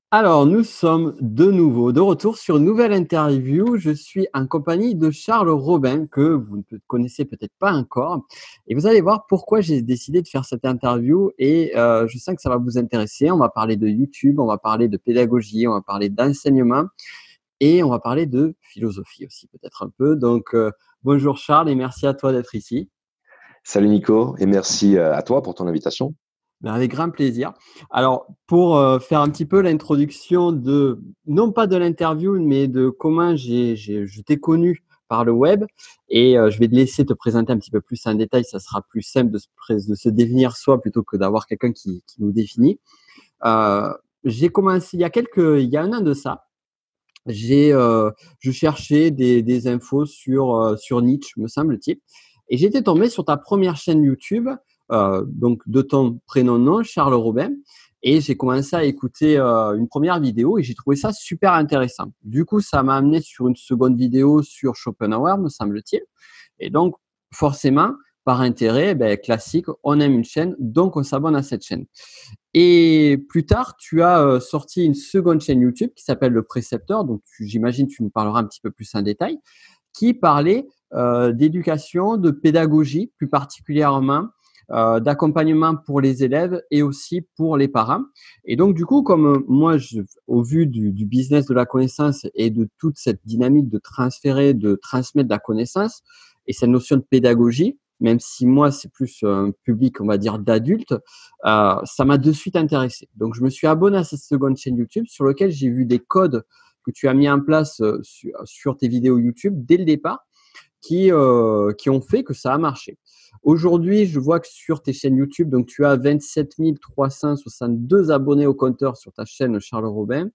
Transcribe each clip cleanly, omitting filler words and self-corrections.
Alors, nous sommes de nouveau de retour sur une nouvelle interview. Je suis en compagnie de Charles Robin, que vous ne connaissez peut-être pas encore. Et vous allez voir pourquoi j'ai décidé de faire cette interview. Et je sens que ça va vous intéresser. On va parler de YouTube, on va parler de pédagogie, on va parler d'enseignement et on va parler de philosophie aussi, peut-être un peu. Donc, bonjour Charles et merci à toi d'être ici. Salut Nico et merci à toi pour ton invitation. Ben, avec grand plaisir. Alors, pour faire un petit peu l'introduction de, non pas de l'interview, mais de comment je t'ai connu par le web, et je vais te laisser te présenter un petit peu plus en détail, ça sera plus simple de se définir soi plutôt que d'avoir quelqu'un qui nous définit. Euh, j'ai commencé il y a un an de ça. Je cherchais des infos sur Nietzsche, me semble-t-il, et j'étais tombé sur ta première chaîne YouTube, donc de ton prénom-nom, Charles Robin, et j'ai commencé à écouter une première vidéo et j'ai trouvé ça super intéressant. Du coup, ça m'a amené sur une seconde vidéo sur Schopenhauer, me semble-t-il, et donc forcément, par intérêt, ben, classique, on aime une chaîne, donc on s'abonne à cette chaîne. Et plus tard, tu as sorti une seconde chaîne YouTube qui s'appelle Le Précepteur, donc j'imagine tu nous parleras un petit peu plus en détail, qui parlait d'éducation, de pédagogie plus particulièrement, d'accompagnement pour les élèves et aussi pour les parents. Et donc du coup, comme moi, au vu du business de la connaissance et de toute cette dynamique de transférer, de transmettre de la connaissance et cette notion de pédagogie, même si moi c'est plus un public, on va dire, d'adultes, ça m'a de suite intéressé. Donc je me suis abonné à cette seconde chaîne YouTube sur laquelle j'ai vu des codes que tu as mis en place sur tes vidéos YouTube dès le départ qui ont fait que ça a marché. Aujourd'hui, je vois que sur tes chaînes YouTube, donc tu as 27 362 abonnés au compteur sur ta chaîne Charles Robin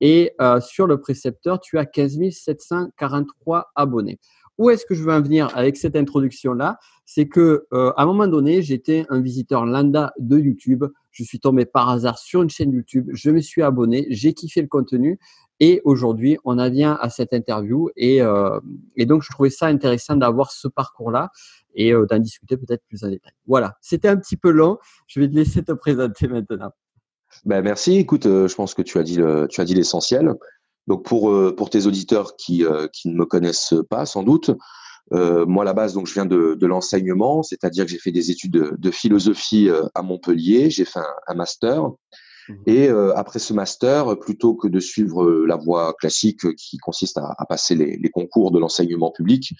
et sur le précepteur, tu as 15 743 abonnés. Où est-ce que je veux en venir avec cette introduction-là? C'est que à un moment donné, j'étais un visiteur lambda de YouTube. Je suis tombé par hasard sur une chaîne YouTube. Je me suis abonné, j'ai kiffé le contenu. Et aujourd'hui, on en vient à cette interview. Et donc, je trouvais ça intéressant d'avoir ce parcours-là et d'en discuter peut-être plus en détail. Voilà, c'était un petit peu long. Je vais te laisser te présenter maintenant. Ben, merci. Écoute, je pense que tu as dit l'essentiel. Donc pour tes auditeurs qui ne me connaissent pas sans doute, moi à la base donc je viens de l'enseignement, c'est-à-dire que j'ai fait des études de philosophie à Montpellier, j'ai fait un master Mhm. et après ce master, plutôt que de suivre la voie classique qui consiste à passer les concours de l'enseignement public,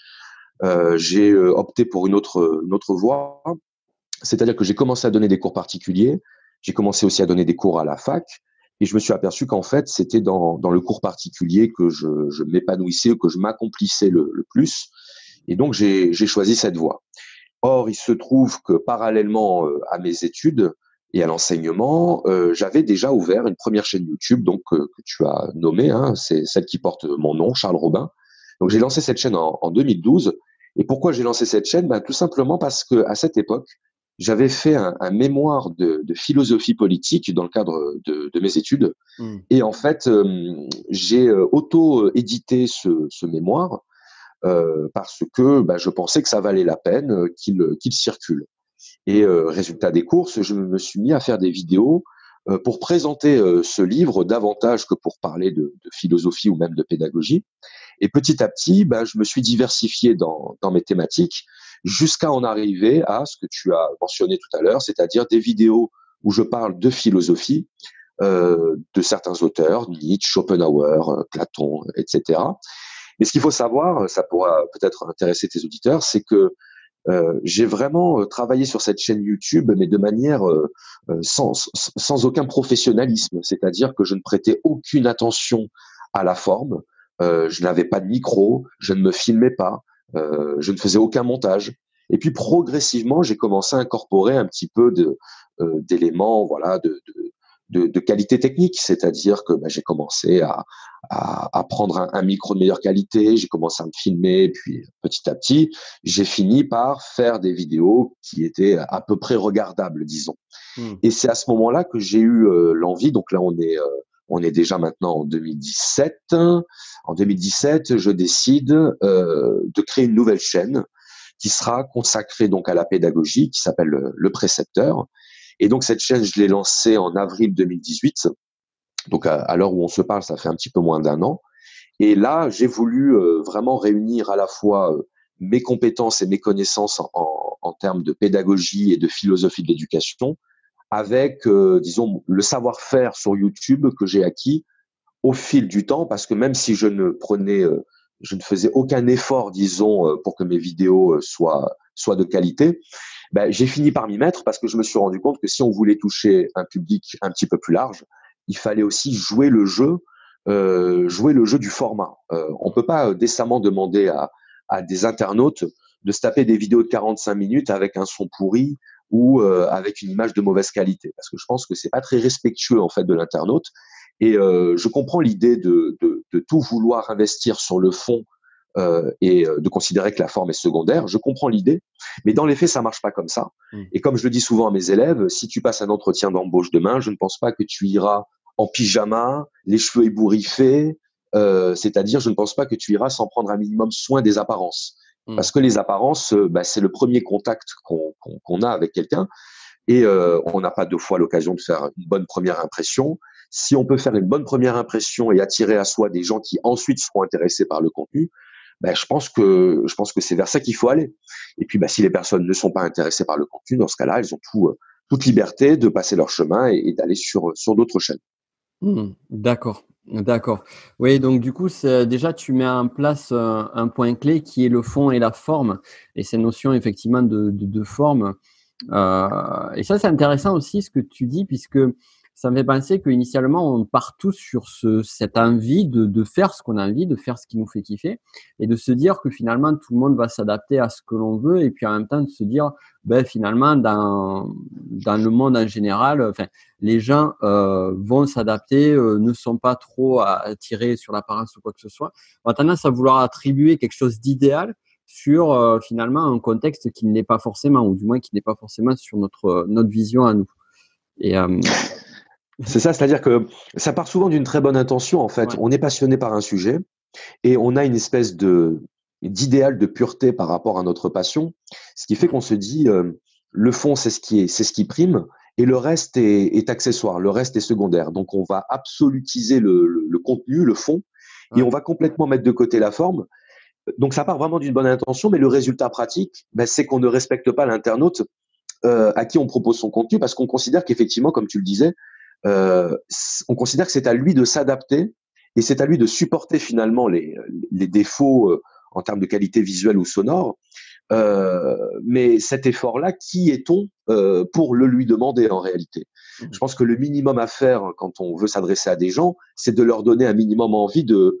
j'ai opté pour une autre voie. C'est-à-dire que j'ai commencé à donner des cours particuliers, j'ai commencé aussi à donner des cours à la fac, et je me suis aperçu qu'en fait, c'était dans le cours particulier que je m'épanouissais, que je m'accomplissais le plus. Et donc, j'ai choisi cette voie. Or, il se trouve que parallèlement à mes études et à l'enseignement, j'avais déjà ouvert une première chaîne YouTube, donc que tu as nommée, hein, c'est celle qui porte mon nom, Charles Robin. Donc, j'ai Mhm. lancé cette chaîne en 2012. Et pourquoi j'ai lancé cette chaîne? Ben, tout simplement parce que à cette époque, j'avais fait un mémoire de philosophie politique dans le cadre de mes études. Mhm. Et en fait, j'ai auto-édité ce mémoire parce que bah, je pensais que ça valait la peine qu'il circule. Et Mhm. résultat des courses, je me suis mis à faire des vidéos pour présenter ce livre davantage que pour parler de philosophie ou même de pédagogie. Et petit à petit, bah, je me suis diversifié dans mes thématiques jusqu'à en arriver à ce que tu as mentionné tout à l'heure, c'est-à-dire des vidéos où je parle de philosophie, de certains auteurs, Nietzsche, Schopenhauer, Platon, etc. Mais ce qu'il faut savoir, ça pourra peut-être intéresser tes auditeurs, c'est que j'ai vraiment travaillé sur cette chaîne YouTube, mais de manière sans aucun professionnalisme. C'est-à-dire que je ne prêtais aucune attention à la forme. Je n'avais pas de micro, je ne me filmais pas, je ne faisais aucun montage. Et puis progressivement, j'ai commencé à incorporer un petit peu d'éléments, voilà, de qualité technique. C'est-à-dire que bah, j'ai commencé à prendre un micro de meilleure qualité, j'ai commencé à me filmer, et puis petit à petit, j'ai fini par faire des vidéos qui étaient à peu près regardables, disons. Mhm. Et c'est à ce moment-là que j'ai eu l'envie, donc là on est déjà maintenant en 2017. En 2017, je décide de créer une nouvelle chaîne qui sera consacrée donc à la pédagogie, qui s'appelle le Précepteur. Et donc cette chaîne, je l'ai lancée en avril 2018. Donc à l'heure où on se parle, ça fait un petit peu moins d'un an. Et là, j'ai voulu vraiment réunir à la fois mes compétences et mes connaissances en termes de pédagogie et de philosophie de l'éducation, avec, disons, le savoir-faire sur YouTube que j'ai acquis au fil du temps, parce que même si je ne faisais aucun effort, disons, pour que mes vidéos soient de qualité, ben, j'ai fini par m'y mettre parce que je me suis rendu compte que si on voulait toucher un public un petit peu plus large, il fallait aussi jouer le jeu du format. On peut pas décemment demander à des internautes de se taper des vidéos de 45 minutes avec un son pourri ou avec une image de mauvaise qualité, parce que je pense que c'est pas très respectueux en fait de l'internaute. Et je comprends l'idée de tout vouloir investir sur le fond et de considérer que la forme est secondaire. Je comprends l'idée, mais dans les faits, ça marche pas comme ça. Et comme je le dis souvent à mes élèves, si tu passes un entretien d'embauche demain, je ne pense pas que tu iras en pyjama, les cheveux ébouriffés, c'est-à-dire je ne pense pas que tu iras sans prendre un minimum soin des apparences. Parce que les apparences, bah, c'est le premier contact qu'on a avec quelqu'un et on n'a pas deux fois l'occasion de faire une bonne première impression. Si on peut faire une bonne première impression et attirer à soi des gens qui ensuite seront intéressés par le contenu, ben, je pense que c'est vers ça qu'il faut aller. Et puis, ben, si les personnes ne sont pas intéressées par le contenu, dans ce cas-là, elles ont toute liberté de passer leur chemin et d'aller sur d'autres chaînes. D'accord, d'accord. Oui, donc du coup, déjà, tu mets en place un point clé qui est le fond et la forme, et ces notions effectivement de forme. Et ça, c'est intéressant aussi ce que tu dis, puisque ça me fait penser qu'initialement, on part tous sur cette envie de faire ce qu'on a envie, de faire ce qui nous fait kiffer, et de se dire que finalement, tout le monde va s'adapter à ce que l'on veut, et puis en même temps, de se dire, ben, finalement, dans le monde en général, enfin, les gens vont s'adapter, ne sont pas trop attirés sur l'apparence ou quoi que ce soit. On a tendance à vouloir attribuer quelque chose d'idéal sur finalement un contexte qui ne l'est pas forcément, ou du moins qui n'est pas forcément sur notre vision à nous. Et C'est ça, c'est-à-dire que ça part souvent d'une très bonne intention, en fait. ouais, On est passionné par un sujet et on a une espèce d'idéal de pureté par rapport à notre passion, ce qui fait qu'on se dit, le fond, c'est ce qui prime et le reste est accessoire, le reste est secondaire. Donc, on va absolutiser le contenu, le fond, et ouais. on va complètement mettre de côté la forme. Donc, ça part vraiment d'une bonne intention, mais le résultat pratique, ben, c'est qu'on ne respecte pas l'internaute à qui on propose son contenu parce qu'on considère qu'effectivement, comme tu le disais, on considère que c'est à lui de s'adapter et c'est à lui de supporter finalement les défauts en termes de qualité visuelle ou sonore. Mais cet effort-là, qui est-on pour le lui demander en réalité? Je pense que le minimum à faire quand on veut s'adresser à des gens, c'est de leur donner un minimum envie de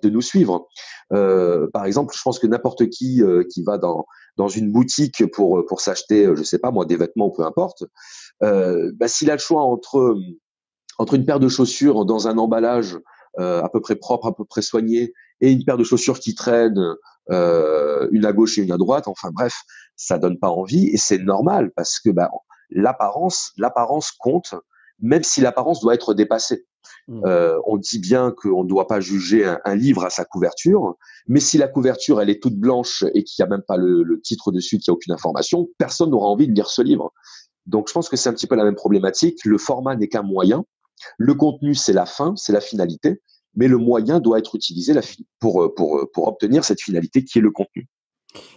nous suivre. Par exemple, je pense que n'importe qui va dans une boutique pour s'acheter, je sais pas moi, des vêtements ou peu importe, s'il a le choix entre une paire de chaussures dans un emballage à peu près propre, à peu près soigné, et une paire de chaussures qui traînent, une à gauche et une à droite, enfin bref, ça donne pas envie et c'est normal parce que bah, l'apparence compte, même si l'apparence doit être dépassée. Mmh. On dit bien qu'on ne doit pas juger un livre à sa couverture, mais si la couverture elle est toute blanche et qu'il n'y a même pas le titre dessus, qu'il n'y a aucune information, personne n'aura envie de lire ce livre. Donc je pense que c'est un petit peu la même problématique. Le format n'est qu'un moyen. Le contenu, c'est la fin, c'est la finalité, mais le moyen doit être utilisé pour obtenir cette finalité qui est le contenu.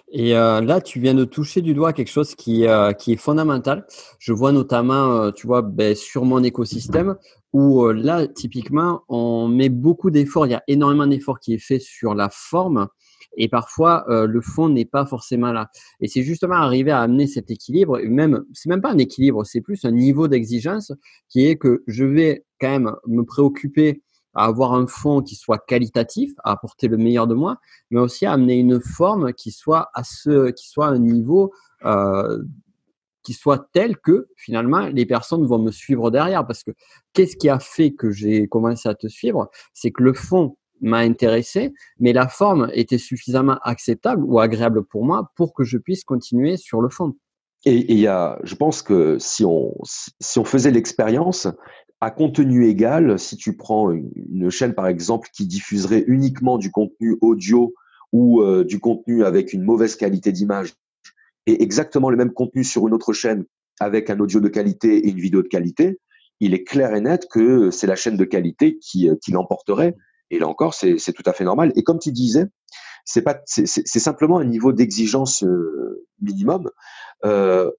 Et là, tu viens de toucher du doigt quelque chose qui est fondamental. Je vois notamment, tu vois, beh, sur mon écosystème où là, typiquement, on met beaucoup d'efforts. Il y a énormément d'efforts qui est fait sur la forme et parfois le fond n'est pas forcément là. Et c'est justement arriver à amener cet équilibre. Et même, c'est même pas un équilibre, c'est plus un niveau d'exigence qui est que je vais quand même me préoccuper à avoir un fond qui soit qualitatif, à apporter le meilleur de moi, mais aussi à amener une forme qui soit à un niveau euh, qui soit tel que finalement les personnes vont me suivre derrière. Parce que qu'est-ce qui a fait que j'ai commencé à te suivre? C'est que le fond m'a intéressé, mais la forme était suffisamment acceptable ou agréable pour moi pour que je puisse continuer sur le fond. Et je pense que si on faisait l'expérience, à contenu égal, si tu prends une chaîne par exemple qui diffuserait uniquement du contenu audio ou du contenu avec une mauvaise qualité d'image et exactement le même contenu sur une autre chaîne avec un audio de qualité et une vidéo de qualité, il est clair et net que c'est la chaîne de qualité qui l'emporterait. Et là encore, c'est tout à fait normal. Et comme tu disais, c'est simplement un niveau d'exigence minimum.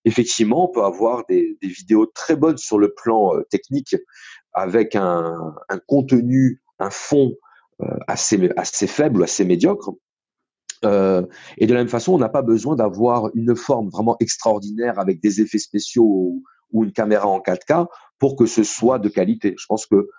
Effectivement, on peut avoir des vidéos très bonnes sur le plan technique, avec un contenu, un fond assez faible ou assez médiocre. Et de la même façon, on n'a pas besoin d'avoir une forme vraiment extraordinaire avec des effets spéciaux ou une caméra en 4K pour que ce soit de qualité. Je pense que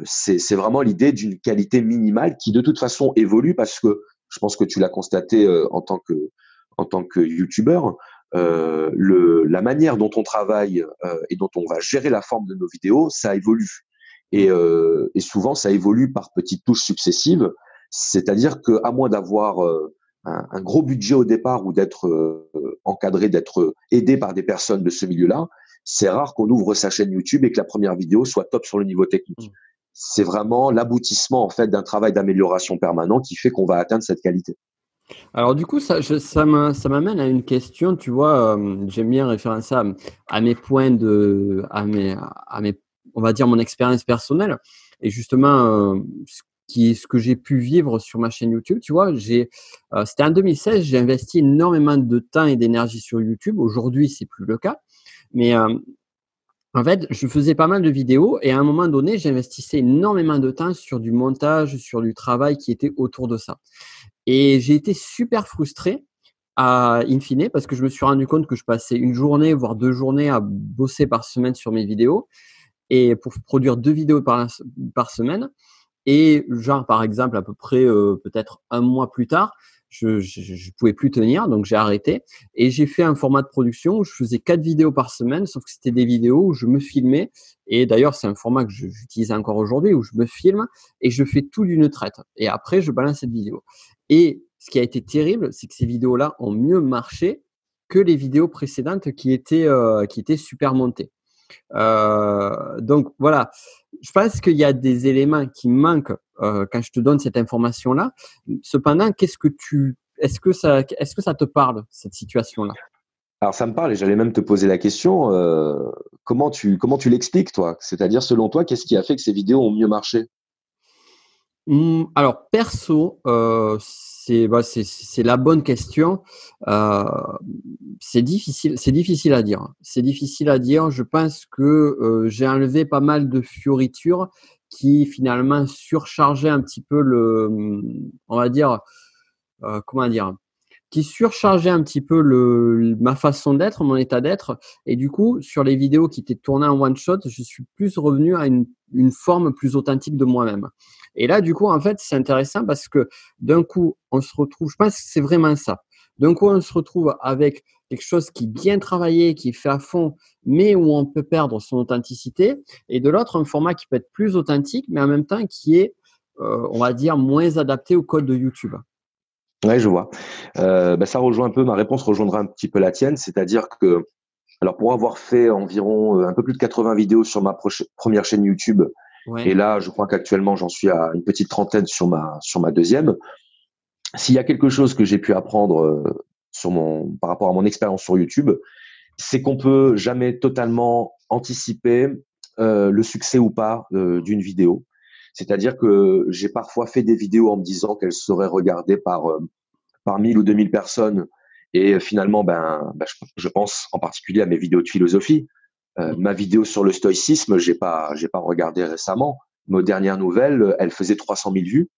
c'est vraiment l'idée d'une qualité minimale qui de toute façon évolue, parce que je pense que tu l'as constaté en tant que youtubeur, la manière dont on travaille et dont on va gérer la forme de nos vidéos, ça évolue. Et souvent, ça évolue par petites touches successives. C'est-à-dire qu'à moins d'avoir un gros budget au départ ou d'être encadré, d'être aidé par des personnes de ce milieu-là, c'est rare qu'on ouvre sa chaîne YouTube et que la première vidéo soit top sur le niveau technique. C'est vraiment l'aboutissement en fait d'un travail d'amélioration permanent qui fait qu'on va atteindre cette qualité. Alors du coup, ça m'amène à une question, tu vois, j'aime bien référencer à mes points on va dire mon expérience personnelle, et justement ce que j'ai pu vivre sur ma chaîne YouTube, tu vois, c'était en 2016, j'ai investi énormément de temps et d'énergie sur YouTube. Aujourd'hui, c'est plus le cas, mais en fait, je faisais pas mal de vidéos et à un moment donné, j'investissais énormément de temps sur du montage, sur du travail qui était autour de ça. Et j'ai été super frustré in fine, parce que je me suis rendu compte que je passais une journée, voire 2 journées à bosser par semaine sur mes vidéos, et pour produire 2 vidéos par semaine. Et genre, par exemple, à peu près peut-être un mois plus tard, je pouvais plus tenir, donc j'ai arrêté. Et j'ai fait un format de production où je faisais 4 vidéos par semaine, sauf que c'était des vidéos où je me filmais. Et d'ailleurs, c'est un format que j'utilise encore aujourd'hui, où je me filme et je fais tout d'une traite. Et après, je balance cette vidéo. Et ce qui a été terrible, c'est que ces vidéos-là ont mieux marché que les vidéos précédentes qui étaient super montées. Donc voilà, je pense qu'il y a des éléments qui manquent quand je te donne cette information-là. Cependant, est-ce que ça te parle, cette situation-là? Alors ça me parle, et j'allais même te poser la question, comment tu l'expliques toi? C'est-à-dire, selon toi, qu'est-ce qui a fait que ces vidéos ont mieux marché? Alors perso, c'est la bonne question. Heu, c'est difficile à dire. C'est difficile à dire. Je pense que, j'ai enlevé pas mal de fioritures qui finalement surchargeaient un petit peu on va dire, comment dire? Qui surchargeait un petit peu ma façon d'être, mon état d'être. Et du coup, sur les vidéos qui étaient tournées en one shot, je suis plus revenu à une forme plus authentique de moi-même. Et là, du coup, en fait, c'est intéressant parce que d'un coup, on se retrouve, je pense que c'est vraiment ça. D'un coup, on se retrouve avec quelque chose qui est bien travaillé, qui est fait à fond, mais où on peut perdre son authenticité. Et de l'autre, un format qui peut être plus authentique, mais en même temps qui est, on va dire, moins adapté au code de YouTube. Ouais, je vois. Ça rejoint un peu, ma réponse rejoindra un petit peu la tienne, c'est-à-dire que, alors pour avoir fait environ un peu plus de 80 vidéos sur ma première chaîne YouTube, et Ouais. là, je crois qu'actuellement, j'en suis à une petite trentaine sur ma deuxième. S'il y a quelque chose que j'ai pu apprendre par rapport à mon expérience sur YouTube, c'est qu'on peut jamais totalement anticiper le succès ou pas d'une vidéo. C'est-à-dire que j'ai parfois fait des vidéos en me disant qu'elles seraient regardées par 1000 ou 2000 personnes. Et finalement, je pense en particulier à mes vidéos de philosophie. Ma vidéo sur le stoïcisme, j'ai pas regardé récemment. Mais aux dernières nouvelles, elle faisait 300 000 vues.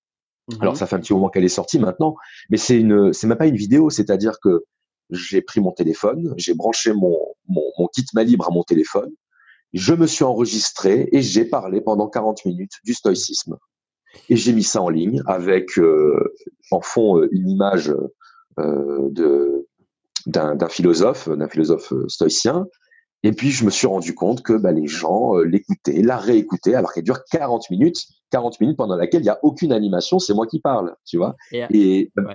Alors, Mhm. ça fait un petit moment qu'elle est sortie maintenant, mais c'est même pas une vidéo. C'est-à-dire que j'ai pris mon téléphone, j'ai branché mon kit Malibre à mon téléphone, je me suis enregistré et j'ai parlé pendant 40 minutes du stoïcisme. Et j'ai mis ça en ligne avec en fond une image d'un philosophe stoïcien. Et puis, je me suis rendu compte que les gens l'écoutaient, la réécoutaient, alors qu'elle dure 40 minutes pendant laquelle il n'y a aucune animation, c'est moi qui parle, tu vois. Et, Et, ouais. et ma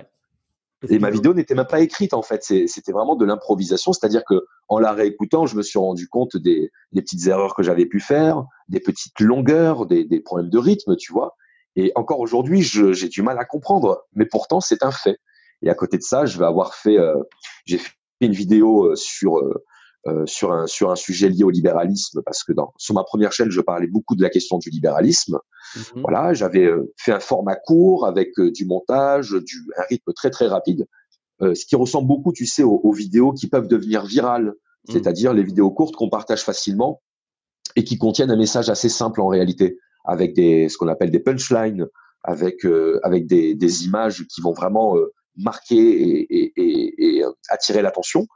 Excuse-moi. vidéo n'était même pas écrite, en fait. C'était vraiment de l'improvisation, c'est-à-dire que en la réécoutant, je me suis rendu compte des petites erreurs que j'avais pu faire, des petites longueurs, des problèmes de rythme, tu vois. Et encore aujourd'hui, j'ai du mal à comprendre, mais pourtant, c'est un fait. Et à côté de ça, j'ai fait une vidéo sur un sujet lié au libéralisme, parce que sur ma première chaîne, je parlais beaucoup de la question du libéralisme. Voilà, j'avais fait un format court avec du montage, un rythme très très rapide, ce qui ressemble beaucoup, tu sais, aux vidéos qui peuvent devenir virales, c'est-à-dire les vidéos courtes qu'on partage facilement et qui contiennent un message assez simple en réalité, avec ce qu'on appelle des punchlines, avec des images qui vont vraiment marquer et attirer l'attention.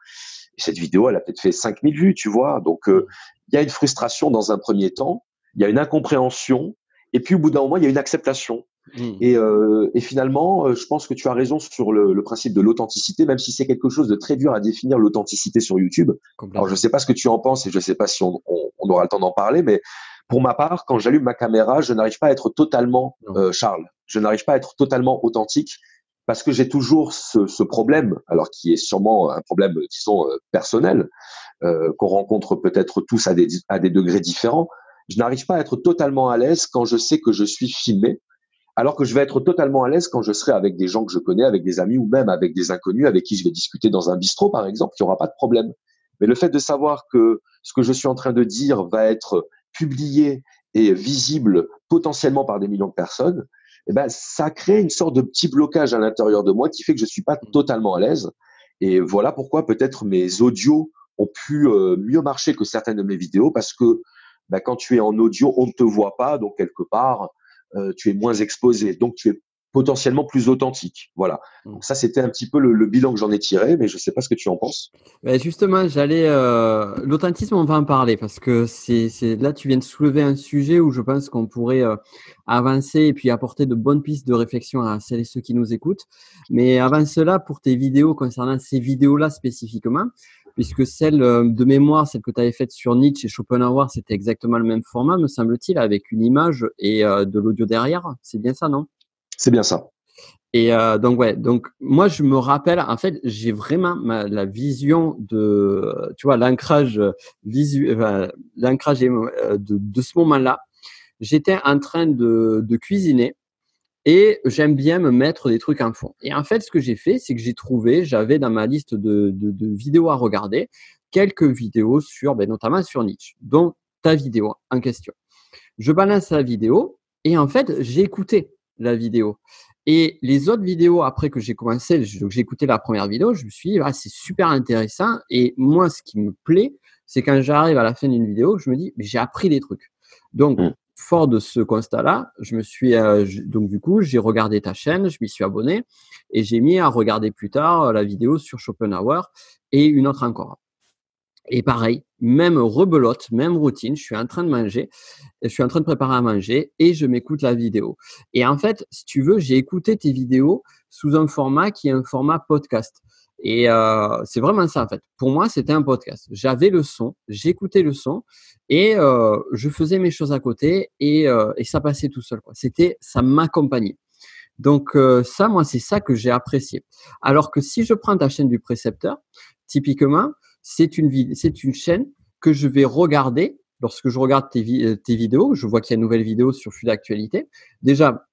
Et cette vidéo, elle a peut-être fait 5000 vues, tu vois. Donc, il y a une frustration dans un premier temps, il y a une incompréhension, et puis au bout d'un moment, il y a une acceptation. Et finalement, je pense que tu as raison sur le principe de l'authenticité, même si c'est quelque chose de très dur à définir, l'authenticité sur YouTube. Alors, je ne sais pas ce que tu en penses et je ne sais pas si on aura le temps d'en parler, mais pour ma part, quand j'allume ma caméra, je n'arrive pas à être totalement Charles. Je n'arrive pas à être totalement authentique parce que j'ai toujours ce problème, alors qui est sûrement un problème, disons, personnel, qu'on rencontre peut-être tous à des degrés différents. Je n'arrive pas à être totalement à l'aise quand je sais que je suis filmé, alors que je vais être totalement à l'aise quand je serai avec des gens que je connais, avec des amis ou même avec des inconnus avec qui je vais discuter dans un bistrot, par exemple, il n'y aura pas de problème. Mais le fait de savoir que ce que je suis en train de dire va être publié et visible potentiellement par des millions de personnes, eh ben, ça crée une sorte de petit blocage à l'intérieur de moi qui fait que je suis pas totalement à l'aise. Et voilà pourquoi peut-être mes audios ont pu mieux marcher que certaines de mes vidéos, parce que quand tu es en audio, on ne te voit pas, donc quelque part, tu es moins exposé, donc tu es potentiellement plus authentique. Voilà. Donc ça, c'était un petit peu le bilan que j'en ai tiré, mais je ne sais pas ce que tu en penses. Ben justement, l'authentisme, on va en parler parce que là, tu viens de soulever un sujet où je pense qu'on pourrait avancer et puis apporter de bonnes pistes de réflexion à celles et ceux qui nous écoutent. Mais avant cela, pour tes vidéos, concernant ces vidéos-là spécifiquement, puisque celle de mémoire, celle que tu avais faite sur Nietzsche et Schopenhauer, c'était exactement le même format, me semble-t-il, avec une image et de l'audio derrière. C'est bien ça, non? C'est bien ça. Et donc moi je me rappelle, en fait, j'ai vraiment la vision de, tu vois, l'ancrage visuel, l'ancrage de ce moment-là. J'étais en train de cuisiner et j'aime bien me mettre des trucs en fond. Et en fait, ce que j'ai fait, c'est que j'avais dans ma liste de vidéos à regarder quelques vidéos sur, notamment sur Nietzsche, dont ta vidéo en question. Je balance la vidéo et en fait, j'ai écouté la vidéo. Et les autres vidéos, après que j'ai commencé, donc j'ai écouté la première vidéo, je me suis dit, c'est super intéressant. Et moi, ce qui me plaît, c'est quand j'arrive à la fin d'une vidéo, je me dis, mais j'ai appris des trucs. Donc, fort de ce constat-là, donc du coup, j'ai regardé ta chaîne, je m'y suis abonné et j'ai mis à regarder plus tard la vidéo sur Schopenhauer et une autre encore. Et pareil, même rebelote, même routine, je suis en train de manger, je suis en train de préparer à manger et je m'écoute la vidéo. Et en fait, si tu veux, j'ai écouté tes vidéos sous un format qui est un format podcast. Et c'est vraiment ça en fait. Pour moi, c'était un podcast. J'avais le son, j'écoutais le son et je faisais mes choses à côté et ça passait tout seul, quoi. Ça m'accompagnait. Donc ça, moi, c'est ça que j'ai apprécié. Alors que si je prends ta chaîne du précepteur, typiquement, c'est une chaîne que je vais regarder lorsque je regarde tes vidéos. Je vois qu'il y a une nouvelle vidéo sur Flux d'actualité. Déjà,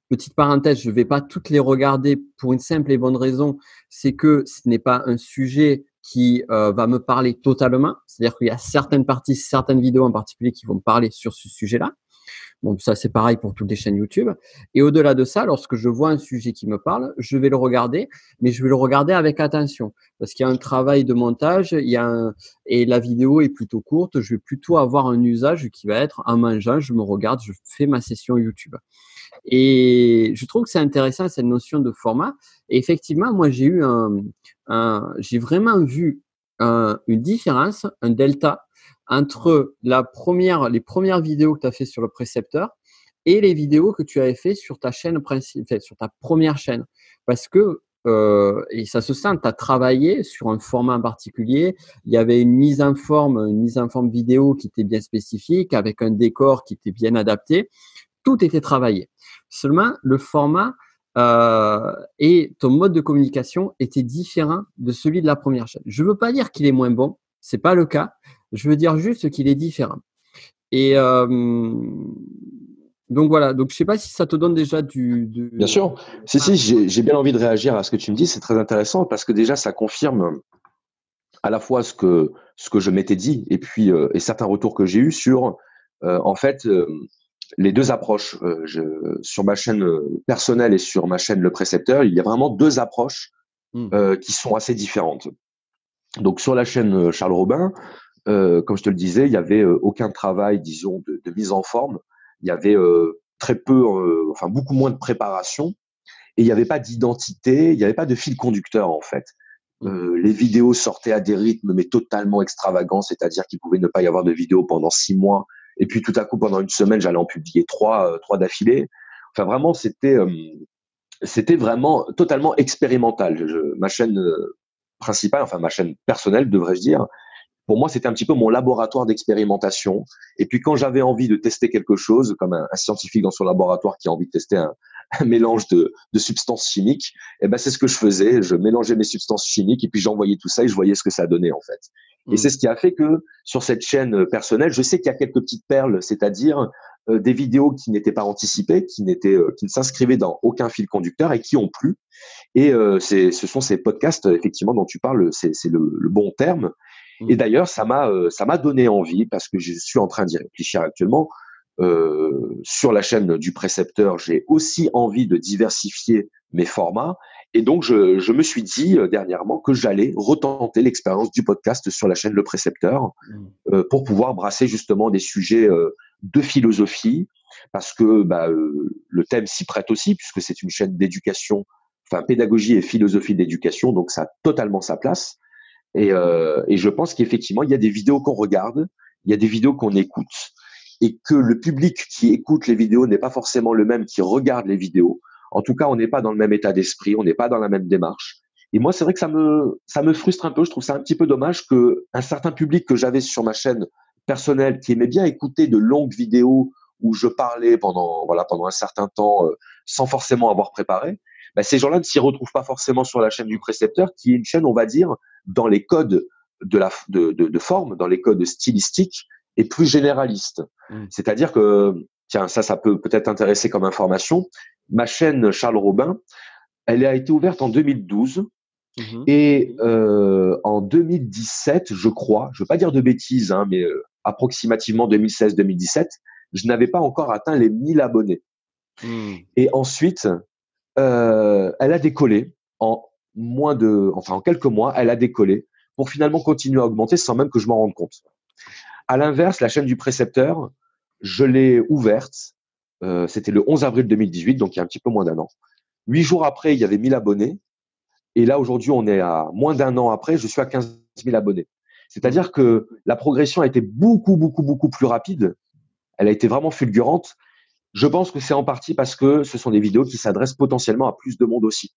petite parenthèse, je ne vais pas toutes les regarder pour une simple et bonne raison, c'est que ce n'est pas un sujet qui va me parler totalement. C'est-à-dire qu'il y a certaines parties, certaines vidéos en particulier qui vont me parler sur ce sujet-là. Donc ça, c'est pareil pour toutes les chaînes YouTube. Et au-delà de ça, lorsque je vois un sujet qui me parle, je vais le regarder, mais je vais le regarder avec attention parce qu'il y a un travail de montage, et la vidéo est plutôt courte. Je vais plutôt avoir un usage qui va être en mangeant, je me regarde, je fais ma session YouTube. Et je trouve que c'est intéressant cette notion de format. Et effectivement, moi, j'ai vraiment vu une différence, un delta entre les premières vidéos que tu as fait sur le précepteur et les vidéos que tu avais fait sur ta chaîne principale, sur ta première chaîne. Parce que, et ça se sent, tu as travaillé sur un format en particulier. Il y avait une mise en forme vidéo qui était bien spécifique, avec un décor qui était bien adapté. Tout était travaillé. Seulement, le format et ton mode de communication était différent de celui de la première chaîne. Je ne veux pas dire qu'il est moins bon, ce n'est pas le cas. Je veux dire juste qu'il est différent. Et donc voilà. Donc je ne sais pas si ça te donne déjà Bien sûr. Si, j'ai bien envie de réagir à ce que tu me dis. C'est très intéressant parce que déjà, ça confirme à la fois ce que je m'étais dit et puis et certains retours que j'ai eus sur en fait les deux approches. Sur ma chaîne personnelle et sur ma chaîne Le Précepteur, il y a vraiment deux approches qui sont assez différentes. Donc sur la chaîne Charles Robin, comme je te le disais, il y avait aucun travail, disons, de mise en forme. Il y avait très peu, enfin beaucoup moins de préparation, et il n'y avait pas d'identité, il n'y avait pas de fil conducteur en fait. Les vidéos sortaient à des rythmes mais totalement extravagants, c'est-à-dire qu'il pouvait ne pas y avoir de vidéo pendant 6 mois, et puis tout à coup pendant une semaine j'allais en publier trois d'affilée. Enfin vraiment c'était vraiment totalement expérimental. Ma chaîne principale, enfin ma chaîne personnelle devrais-je dire, pour moi, c'était un petit peu mon laboratoire d'expérimentation. Et puis, quand j'avais envie de tester quelque chose, comme un scientifique dans son laboratoire qui a envie de tester un mélange de substances chimiques, eh ben, c'est ce que je faisais. Je mélangeais mes substances chimiques et puis j'envoyais tout ça et je voyais ce que ça donnait, en fait. Et c'est ce qui a fait que sur cette chaîne personnelle, je sais qu'il y a quelques petites perles, c'est-à-dire des vidéos qui n'étaient pas anticipées, qui ne s'inscrivaient dans aucun fil conducteur et qui ont plu. Et ce sont ces podcasts, effectivement, dont tu parles, c'est le bon terme. Et d'ailleurs, ça m'a donné envie parce que je suis en train d'y réfléchir actuellement. Sur la chaîne du Précepteur, j'ai aussi envie de diversifier mes formats. Et donc, je me suis dit dernièrement que j'allais retenter l'expérience du podcast sur la chaîne Le Précepteur pour pouvoir brasser justement des sujets de philosophie parce que le thème s'y prête aussi puisque c'est une chaîne d'éducation, enfin pédagogie et philosophie d'éducation, donc ça a totalement sa place. Et je pense qu'effectivement, il y a des vidéos qu'on regarde, il y a des vidéos qu'on écoute, et que le public qui écoute les vidéos n'est pas forcément le même qui regarde les vidéos. En tout cas, on n'est pas dans le même état d'esprit, on n'est pas dans la même démarche. Et moi, c'est vrai que ça me frustre un peu. Je trouve ça un petit peu dommage que un certain public que j'avais sur ma chaîne personnelle, qui aimait bien écouter de longues vidéos où je parlais pendant un certain temps sans forcément avoir préparé, ces gens-là ne s'y retrouvent pas forcément sur la chaîne du Précepteur, qui est une chaîne, on va dire, dans les codes de forme, dans les codes stylistiques, et plus généraliste. C'est-à-dire que, tiens, ça peut peut-être intéresser comme information, ma chaîne Charles Robin, elle a été ouverte en 2012, et en 2017, je crois, je ne veux pas dire de bêtises, hein, mais approximativement 2016-2017, je n'avais pas encore atteint les 1000 abonnés. Et ensuite, elle a décollé en quelques mois, elle a décollé pour finalement continuer à augmenter sans même que je m'en rende compte. À l'inverse, la chaîne du Précepteur, je l'ai ouverte, c'était le 11 avril 2018, donc il y a un petit peu moins d'un an. 8 jours après, il y avait 1000 abonnés. Et là, aujourd'hui, on est à moins d'un an après, je suis à 15 000 abonnés. C'est-à-dire que la progression a été beaucoup, beaucoup, beaucoup plus rapide. Elle a été vraiment fulgurante. Je pense que c'est en partie parce que ce sont des vidéos qui s'adressent potentiellement à plus de monde aussi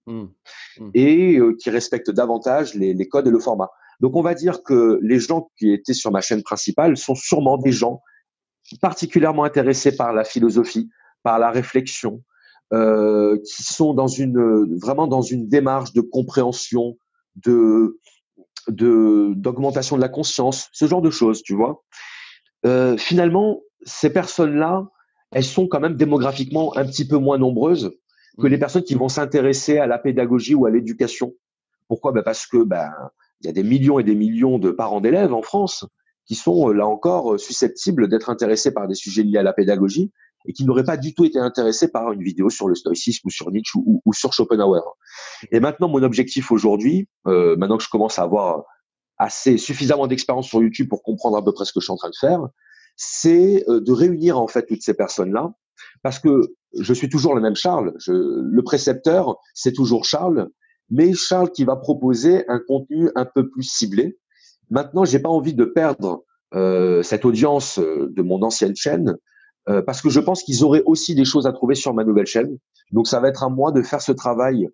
et qui respectent davantage les codes et le format. Donc, on va dire que les gens qui étaient sur ma chaîne principale sont sûrement des gens particulièrement intéressés par la philosophie, par la réflexion, qui sont vraiment dans une démarche de compréhension, d'augmentation de la conscience, ce genre de choses, tu vois. Finalement, ces personnes-là, elles sont quand même démographiquement un petit peu moins nombreuses que les personnes qui vont s'intéresser à la pédagogie ou à l'éducation. Pourquoi ? Parce que il y a des millions et des millions de parents d'élèves en France qui sont là encore susceptibles d'être intéressés par des sujets liés à la pédagogie et qui n'auraient pas du tout été intéressés par une vidéo sur le stoïcisme ou sur Nietzsche ou sur Schopenhauer. Et maintenant, mon objectif aujourd'hui, maintenant que je commence à avoir suffisamment d'expérience sur YouTube pour comprendre à peu près ce que je suis en train de faire, c'est de réunir en fait toutes ces personnes-là, parce que je suis toujours le même Charles. Le précepteur, c'est toujours Charles, mais Charles qui va proposer un contenu un peu plus ciblé. Maintenant, j'ai pas envie de perdre cette audience de mon ancienne chaîne, parce que je pense qu'ils auraient aussi des choses à trouver sur ma nouvelle chaîne. Donc, ça va être à moi de faire ce travail,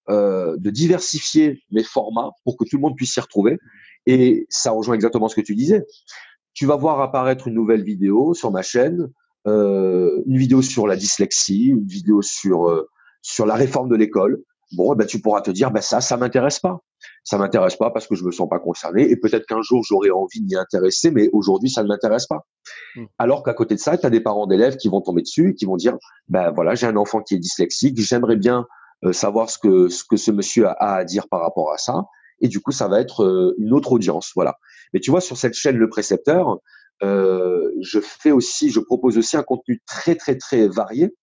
de diversifier mes formats pour que tout le monde puisse s'y retrouver. Et ça rejoint exactement ce que tu disais. Tu vas voir apparaître une nouvelle vidéo sur ma chaîne, une vidéo sur la dyslexie, une vidéo sur la réforme de l'école. Bon, tu pourras te dire, ça m'intéresse pas. Ça m'intéresse pas parce que je me sens pas concerné. Et peut-être qu'un jour, j'aurai envie de m'y intéresser, mais aujourd'hui, ça ne m'intéresse pas. Alors qu'à côté de ça, tu as des parents d'élèves qui vont tomber dessus et qui vont dire, voilà, j'ai un enfant qui est dyslexique, j'aimerais bien savoir ce que ce monsieur a à dire par rapport à ça. et du coup, ça va être une autre audience. Voilà. Mais tu vois, sur cette chaîne Le Précepteur, je propose aussi un contenu très, très, très varié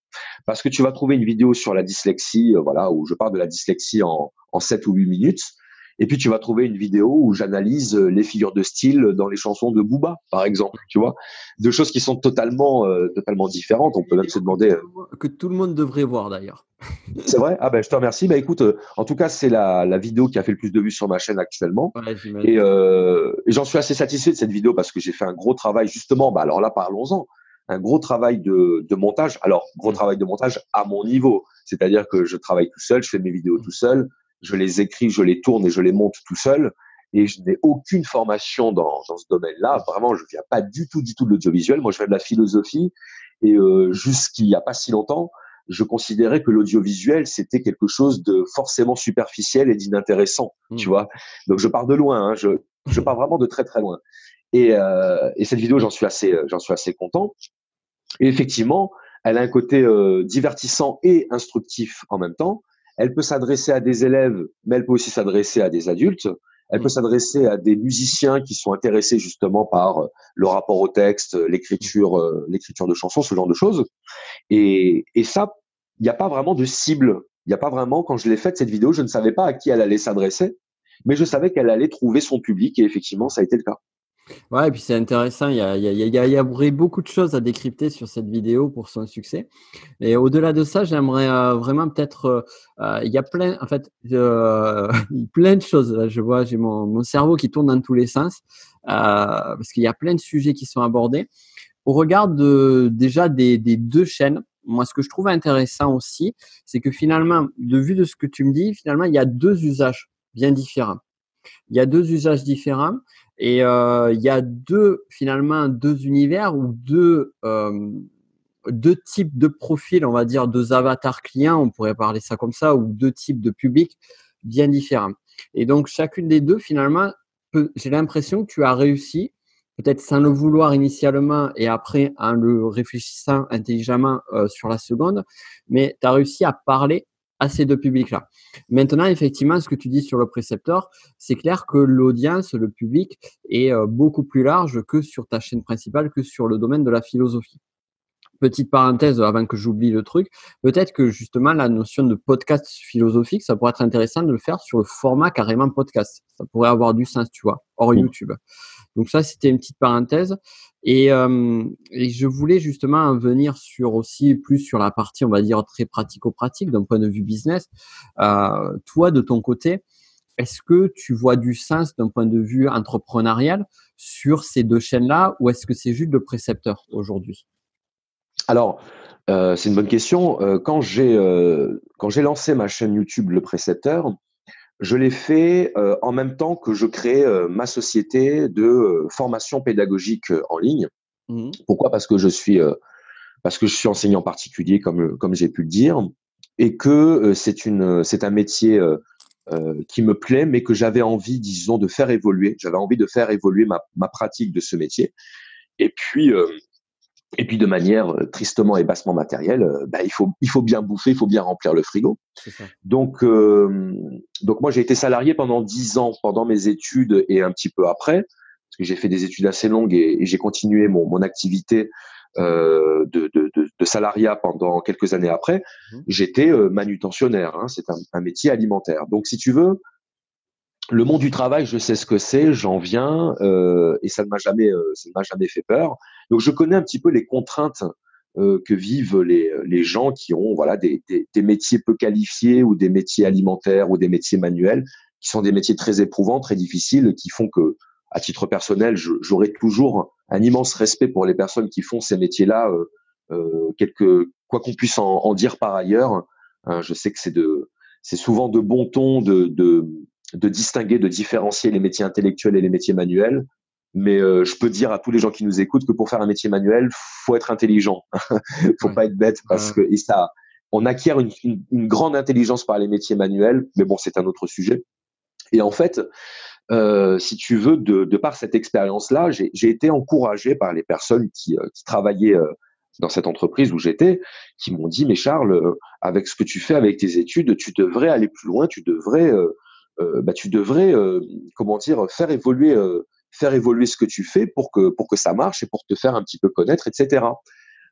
parce que tu vas trouver une vidéo sur la dyslexie, voilà, où je parle de la dyslexie en 7 ou 8 minutes. Et puis, tu vas trouver une vidéo où j'analyse les figures de style dans les chansons de Booba, par exemple, tu vois. Deux choses qui sont totalement différentes. On peut même se demander. Que tout le monde devrait voir d'ailleurs. C'est vrai? Ah ben, je te remercie. Bah écoute, en tout cas, c'est la vidéo qui a fait le plus de vues sur ma chaîne actuellement. Ouais, j'imagine. Et j'en suis assez satisfait de cette vidéo parce que j'ai fait un gros travail, justement. Bah alors là, parlons-en. Un gros travail de montage. Alors, gros travail de montage à mon niveau. C'est-à-dire que je travaille tout seul, je fais mes vidéos tout seul, je les écris, je les tourne et je les monte tout seul. Et je n'ai aucune formation dans ce domaine-là. Vraiment, je viens pas du tout de l'audiovisuel. Moi, je fais de la philosophie. Et jusqu'il y a pas si longtemps, je considérais que l'audiovisuel, c'était quelque chose de forcément superficiel et d'inintéressant, tu vois. Donc, je pars de loin, hein, je pars vraiment de très, très loin. Et cette vidéo, j'en suis assez content. Et effectivement, elle a un côté divertissant et instructif en même temps. Elle peut s'adresser à des élèves, mais elle peut aussi s'adresser à des adultes. Elle peut s'adresser à des musiciens qui sont intéressés justement par le rapport au texte, l'écriture de chansons, ce genre de choses. Et ça, il n'y a pas vraiment de cible. Il n'y a pas vraiment, quand je l'ai faite, cette vidéo, je ne savais pas à qui elle allait s'adresser, mais je savais qu'elle allait trouver son public et effectivement, ça a été le cas. Ouais, et puis c'est intéressant. Il y aurait beaucoup de choses à décrypter sur cette vidéo pour son succès. Et au-delà de ça, j'aimerais vraiment peut-être. Il y a plein, en fait, plein de choses. Là, je vois, j'ai mon cerveau qui tourne dans tous les sens parce qu'il y a plein de sujets qui sont abordés. Au regard déjà des deux chaînes, moi, ce que je trouve intéressant aussi, c'est que finalement, de vue de ce que tu me dis, finalement, il y a deux usages bien différents. Il y a deux usages différents et il y a finalement deux univers ou deux types de profils, on va dire deux avatars clients, on pourrait parler ça comme ça, ou deux types de publics bien différents. Et donc chacune des deux finalement, j'ai l'impression que tu as réussi, peut-être sans le vouloir initialement et après en le réfléchissant intelligemment sur la seconde, mais tu as réussi à parler à ces deux publics-là. Maintenant, effectivement, ce que tu dis sur le précepteur, c'est clair que l'audience, le public, est beaucoup plus large que sur ta chaîne principale, que sur le domaine de la philosophie. Petite parenthèse avant que j'oublie le truc, peut-être que justement la notion de podcast philosophique, ça pourrait être intéressant de le faire sur le format carrément podcast. Ça pourrait avoir du sens, tu vois, hors YouTube. Donc ça, c'était une petite parenthèse. Et je voulais justement en venir plus sur la partie, on va dire, très pratico-pratique d'un point de vue business. Toi, de ton côté, est-ce que tu vois du sens d'un point de vue entrepreneurial sur ces deux chaînes-là ou est-ce que c'est juste le précepteur aujourd'hui? Alors, c'est une bonne question. Quand j'ai lancé ma chaîne YouTube Le Précepteur, je l'ai fait en même temps que je créais ma société de formation pédagogique en ligne. Mmh. Pourquoi? Parce que je suis enseignant particulier, comme j'ai pu le dire, et que c'est un métier qui me plaît, mais que j'avais envie, disons, de faire évoluer. J'avais envie de faire évoluer ma pratique de ce métier. Et puis, de manière tristement et bassement matérielle, il faut bien bouffer, il faut bien remplir le frigo. C'est ça. Donc moi, j'ai été salarié pendant 10 ans, pendant mes études et un petit peu après, parce que j'ai fait des études assez longues et j'ai continué mon activité de salariat pendant quelques années après. Mmh. J'étais manutentionnaire, hein, c'est un métier alimentaire. Donc, si tu veux, le monde du travail, je sais ce que c'est, j'en viens et ça ne m'a jamais fait peur. Donc, je connais un petit peu les contraintes que vivent les gens qui ont voilà des métiers peu qualifiés ou des métiers alimentaires ou des métiers manuels, qui sont des métiers très éprouvants, très difficiles, qui font que, à titre personnel, j'aurai toujours un immense respect pour les personnes qui font ces métiers-là, quoi qu'on puisse en dire par ailleurs. Hein, je sais que c'est souvent de bon ton de distinguer, de différencier les métiers intellectuels et les métiers manuels. Mais je peux dire à tous les gens qui nous écoutent que pour faire un métier manuel, faut être intelligent. Faut Ouais. pas être bête parce que on acquiert une grande intelligence par les métiers manuels. Mais bon, c'est un autre sujet. Et en fait, si tu veux, de par cette expérience-là, j'ai été encouragé par les personnes qui travaillaient dans cette entreprise où j'étais, qui m'ont dit, mais Charles, avec ce que tu fais avec tes études, tu devrais aller plus loin, tu devrais tu devrais, comment dire, faire évoluer ce que tu fais pour que ça marche et pour te faire un petit peu connaître, etc.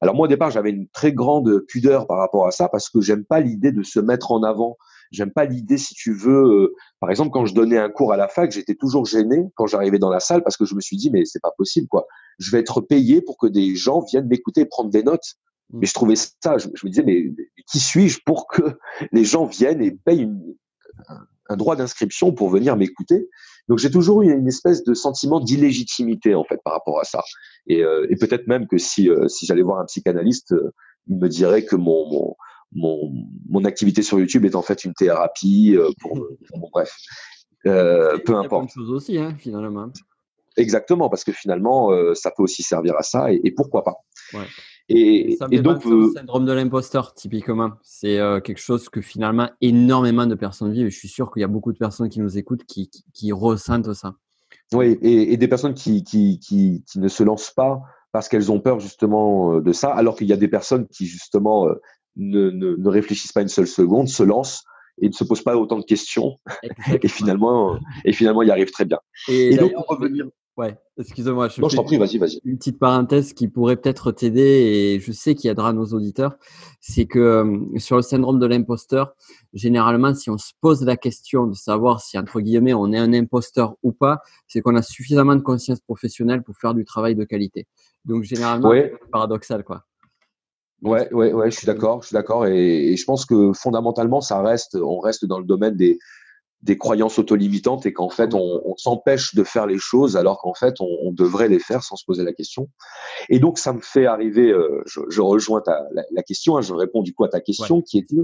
Alors moi, au départ, j'avais une très grande pudeur par rapport à ça parce que j'aime pas l'idée de se mettre en avant. J'aime pas l'idée, si tu veux, par exemple, quand je donnais un cours à la fac, j'étais toujours gêné quand j'arrivais dans la salle parce que je me suis dit, mais c'est pas possible, quoi. Je vais être payé pour que des gens viennent m'écouter et prendre des notes. Mm. Mais je trouvais ça, je me disais, mais qui suis-je pour que les gens viennent et payent un droit d'inscription pour venir m'écouter? Donc j'ai toujours eu une espèce de sentiment d'illégitimité en fait par rapport à ça. Et peut-être même que si j'allais voir un psychanalyste, il me dirait que mon activité sur YouTube est en fait une thérapie bon, bref, C'est peu une très bonne importe. chose aussi, hein, finalement. Exactement, parce que finalement, ça peut aussi servir à ça et pourquoi pas. Ouais. Et, Ça me et fait donc, penser au syndrome de l'imposteur, typiquement. C'est quelque chose que finalement énormément de personnes vivent. Et je suis sûr qu'il y a beaucoup de personnes qui nous écoutent qui ressentent ça. oui, et des personnes qui ne se lancent pas parce qu'elles ont peur justement de ça, alors qu'il y a des personnes qui justement ne réfléchissent pas une seule seconde, se lancent et ne se posent pas autant de questions et Exactement. finalement y arrivent très bien. Et Et donc d'ailleurs, pour revenir, ouais, excuse-moi, je non, je fais t'en prie, vas-y, vas-y. une petite parenthèse qui pourrait peut-être t'aider et je sais qu'il aidera nos auditeurs. C'est que sur le syndrome de l'imposteur, généralement, si on se pose la question de savoir si, entre guillemets, on est un imposteur ou pas, c'est qu'on a suffisamment de conscience professionnelle pour faire du travail de qualité. Donc, généralement, Ouais, c'est paradoxal, quoi. Donc, ouais, je suis d'accord, et je pense que fondamentalement, on reste dans le domaine des croyances auto-limitantes et qu'en fait, on s'empêche de faire les choses alors qu'en fait, on devrait les faire sans se poser la question. Et donc, ça me fait arriver, je rejoins la question, hein, je réponds du coup à ta ouais, question qui était,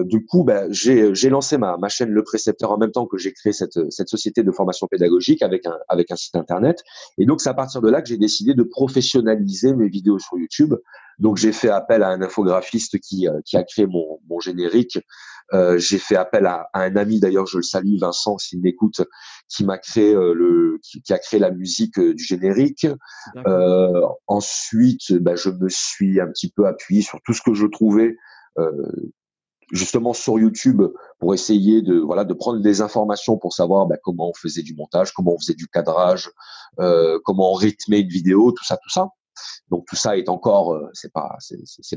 du coup, j'ai lancé ma chaîne Le Précepteur en même temps que j'ai créé cette société de formation pédagogique avec un site internet. Et donc, c'est à partir de là que j'ai décidé de professionnaliser mes vidéos sur YouTube. Donc, j'ai fait appel à un infographiste qui a créé mon générique. J'ai fait appel à un ami, d'ailleurs, je le salue, Vincent, s'il m'écoute, qui a créé la musique du générique. d'accord. Ensuite, je me suis un petit peu appuyé sur tout ce que je trouvais euh, justement sur YouTube pour essayer de prendre des informations pour savoir comment on faisait du montage, comment on faisait du cadrage, comment on rythmait une vidéo, tout ça, tout ça. Donc tout ça est encore, c'est pas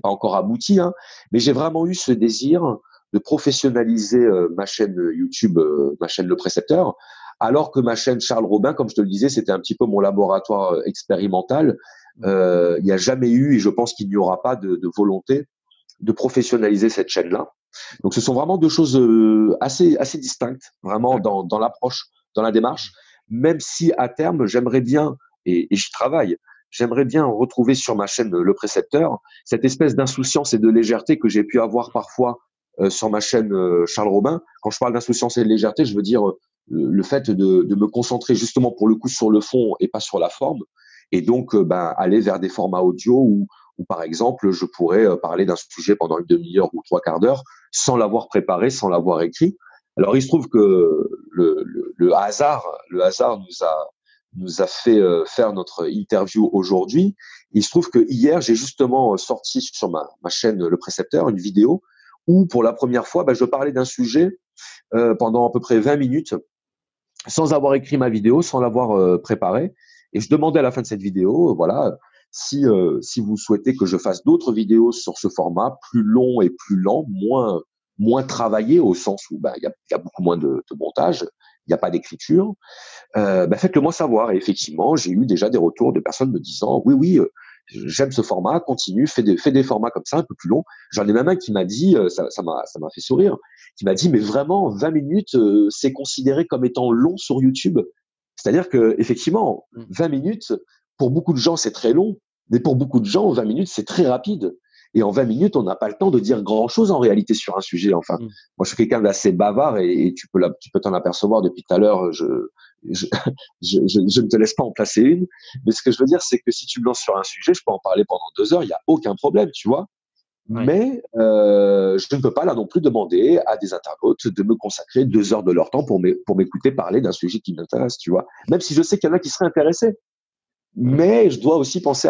encore abouti, hein, mais j'ai vraiment eu ce désir de professionnaliser ma chaîne YouTube, ma chaîne Le Précepteur, alors que ma chaîne Charles Robin, comme je te le disais, c'était un petit peu mon laboratoire expérimental. Il n'y a jamais eu, et je pense qu'il n'y aura pas de volonté de professionnaliser cette chaîne-là. Donc, ce sont vraiment deux choses assez distinctes, vraiment D'accord. dans l'approche, dans la démarche, même si à terme, j'aimerais bien, et j'y travaille, j'aimerais bien retrouver sur ma chaîne Le Précepteur cette espèce d'insouciance et de légèreté que j'ai pu avoir parfois sur ma chaîne Charles Robin. Quand je parle d'insouciance et de légèreté, je veux dire le fait de me concentrer justement pour le coup sur le fond et pas sur la forme, et donc aller vers des formats audio où par exemple, je pourrais parler d'un sujet pendant une demi-heure ou trois quarts d'heure sans l'avoir préparé, sans l'avoir écrit. Alors, il se trouve que le hasard nous a fait faire notre interview aujourd'hui. Il se trouve que hier, j'ai justement sorti sur ma chaîne Le Précepteur une vidéo où, pour la première fois, je parlais d'un sujet pendant à peu près 20 minutes sans avoir écrit ma vidéo, sans l'avoir préparée. Et je demandais à la fin de cette vidéo, voilà, si vous souhaitez que je fasse d'autres vidéos sur ce format, plus long et plus lent, moins travaillé, au sens où y a beaucoup moins de montage, il n'y a pas d'écriture, faites-le moi savoir. Et effectivement, j'ai eu déjà des retours de personnes me disant, oui, oui, j'aime ce format, continue, fais des formats comme ça, un peu plus longs. J'en ai même un qui m'a dit, ça m'a fait sourire, qui m'a dit, mais vraiment, 20 minutes, c'est considéré comme étant long sur YouTube. C'est-à-dire que, effectivement, Mm. 20 minutes, pour beaucoup de gens, c'est très long, mais pour beaucoup de gens, 20 minutes, c'est très rapide. Et en 20 minutes, on n'a pas le temps de dire grand-chose en réalité sur un sujet. Enfin, Mm. moi, je suis quelqu'un d'assez bavard et tu peux t'en apercevoir depuis tout à l'heure. Je, je ne te laisse pas en placer une. Mais ce que je veux dire, c'est que si tu me lances sur un sujet, je peux en parler pendant 2 heures, il n'y a aucun problème, tu vois. Ouais. Mais je ne peux pas là non plus demander à des internautes de me consacrer 2 heures de leur temps pour m'écouter parler d'un sujet qui m'intéresse, tu vois. Même si je sais qu'il y en a qui seraient intéressés. Mais je dois aussi penser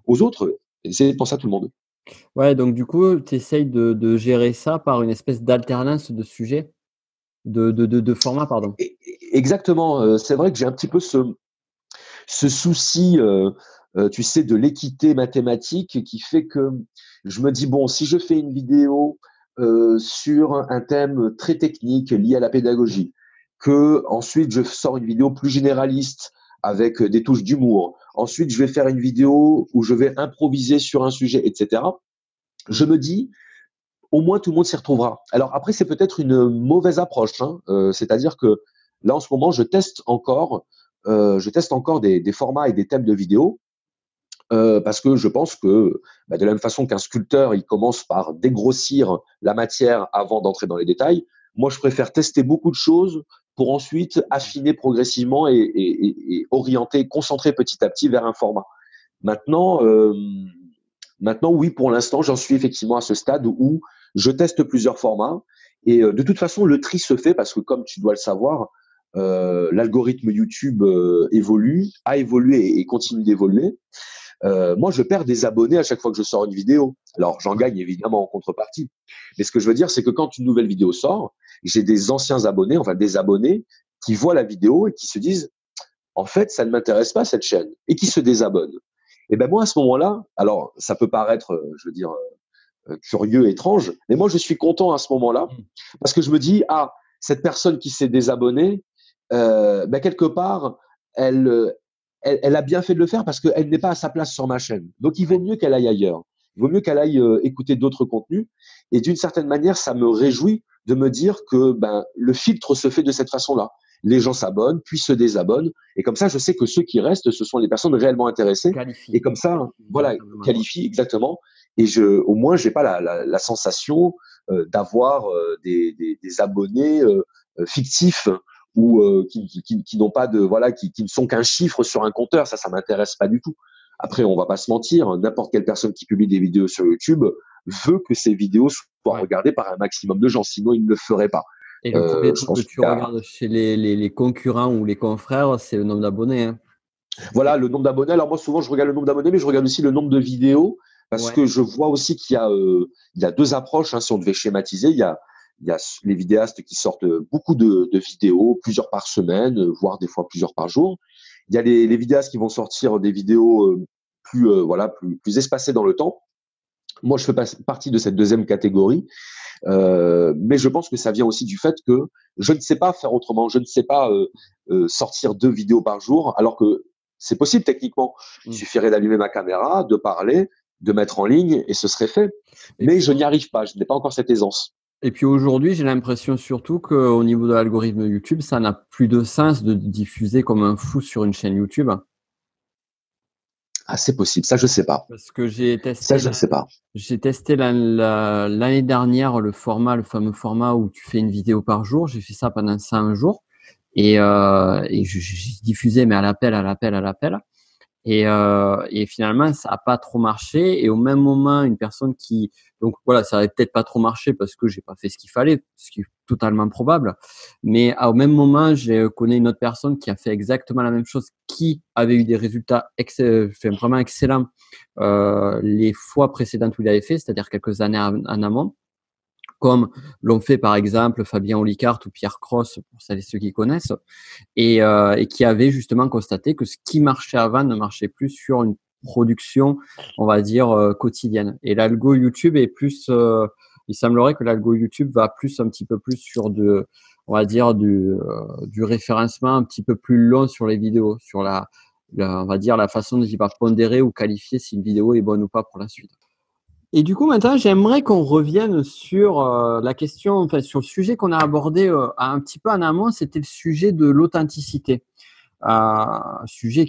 aux autres, essayer de penser à tout le monde. Ouais, donc du coup, tu essayes de gérer ça par une espèce d'alternance de sujets. de format, pardon. Exactement. C'est vrai que j'ai un petit peu ce souci, tu sais, de l'équité mathématique qui fait que je me dis, bon, si je fais une vidéo sur un thème très technique lié à la pédagogie, que ensuite je sors une vidéo plus généraliste avec des touches d'humour, ensuite je vais faire une vidéo où je vais improviser sur un sujet, etc. Je me dis, au moins tout le monde s'y retrouvera. Alors après, c'est peut-être une mauvaise approche, hein. C'est-à-dire que là, en ce moment, je teste encore des formats et des thèmes de vidéos parce que je pense que bah, de la même façon qu'un sculpteur, il commence par dégrossir la matière avant d'entrer dans les détails. Moi, je préfère tester beaucoup de choses pour ensuite affiner progressivement et orienter, concentrer petit à petit vers un format. Maintenant, maintenant, oui, pour l'instant, j'en suis effectivement à ce stade où je teste plusieurs formats. Et de toute façon, le tri se fait parce que, comme tu dois le savoir, l'algorithme YouTube évolue, a évolué et continue d'évoluer. Moi, je perds des abonnés à chaque fois que je sors une vidéo. Alors, j'en gagne évidemment en contrepartie. Mais ce que je veux dire, c'est que quand une nouvelle vidéo sort, j'ai des anciens abonnés, enfin des abonnés, qui voient la vidéo et qui se disent, en fait, ça ne m'intéresse pas cette chaîne, et qui se désabonnent. Et ben moi, à ce moment-là, alors ça peut paraître, je veux dire, curieux, étrange, mais moi, je suis content à ce moment-là parce que je me dis, ah, cette personne qui s'est désabonnée, ben quelque part, elle, elle a bien fait de le faire parce qu'elle n'est pas à sa place sur ma chaîne. Donc, il vaut mieux qu'elle aille ailleurs. Il vaut mieux qu'elle aille écouter d'autres contenus. Et d'une certaine manière, ça me réjouit de me dire que ben, le filtre se fait de cette façon-là. Les gens s'abonnent, puis se désabonnent. Et comme ça, je sais que ceux qui restent, ce sont les personnes réellement intéressées. Qualifie. Et comme ça, voilà, qualifient exactement. Et au moins, j'ai pas la sensation d'avoir des abonnés fictifs ou qui n'ont pas de voilà, qui ne sont qu'un chiffre sur un compteur. Ça m'intéresse pas du tout. Après, on va pas se mentir, n'importe quelle personne qui publie des vidéos sur YouTube veut que ces vidéos soient regardées par un maximum de gens, sinon il ne le ferait pas. Et le premier Je truc que pense tu regardes chez les concurrents ou les confrères, c'est le nombre d'abonnés, hein. voilà, le nombre d'abonnés. Alors moi, souvent, je regarde le nombre d'abonnés, mais je regarde aussi le nombre de vidéos parce Ouais. que je vois aussi il y a deux approches. Hein, si on devait schématiser, il y a les vidéastes qui sortent beaucoup de vidéos, plusieurs par semaine, voire des fois plusieurs par jour. Il y a les vidéastes qui vont sortir des vidéos voilà, plus espacées dans le temps. Moi, je fais partie de cette deuxième catégorie, mais je pense que ça vient aussi du fait que je ne sais pas faire autrement. Je ne sais pas sortir 2 vidéos par jour, alors que c'est possible techniquement. Il suffirait d'allumer ma caméra, de parler, de mettre en ligne, et ce serait fait. Mais je n'y arrive pas. Je n'ai pas encore cette aisance. Et puis aujourd'hui, j'ai l'impression surtout qu'au niveau de l'algorithme YouTube, ça n'a plus de sens de diffuser comme un fou sur une chaîne YouTube. Ah, c'est possible. Ça, je sais pas. Parce que Ça, je ne sais pas. j'ai testé l'année dernière le fameux format où tu fais une vidéo par jour. J'ai fait ça pendant 100 jours et j'ai diffusé mais à l'appel, à l'appel, à l'appel. Et finalement, ça n'a pas trop marché. Et au même moment, une personne donc voilà, ça n'avait peut-être pas trop marché parce que j'ai pas fait ce qu'il fallait, ce qui est totalement probable. Mais au même moment, je connais une autre personne qui a fait exactement la même chose, qui avait eu des résultats vraiment excellents les fois précédentes où il avait fait, c'est-à-dire quelques années en amont, comme l'ont fait par exemple Fabien Olicard ou Pierre Cross, pour celles et ceux qui connaissent, et qui avait justement constaté que ce qui marchait avant ne marchait plus sur une production, on va dire, quotidienne. Et l'algo YouTube est plus, il semblerait que l'algo YouTube va plus un petit peu plus sur on va dire du référencement un petit peu plus long sur les vidéos, sur on va dire la façon dont il va pondérer ou qualifier si une vidéo est bonne ou pas pour la suite. Et du coup, maintenant, j'aimerais qu'on revienne sur la question, enfin, sur le sujet qu'on a abordé un petit peu en amont, c'était le sujet de l'authenticité. Un sujet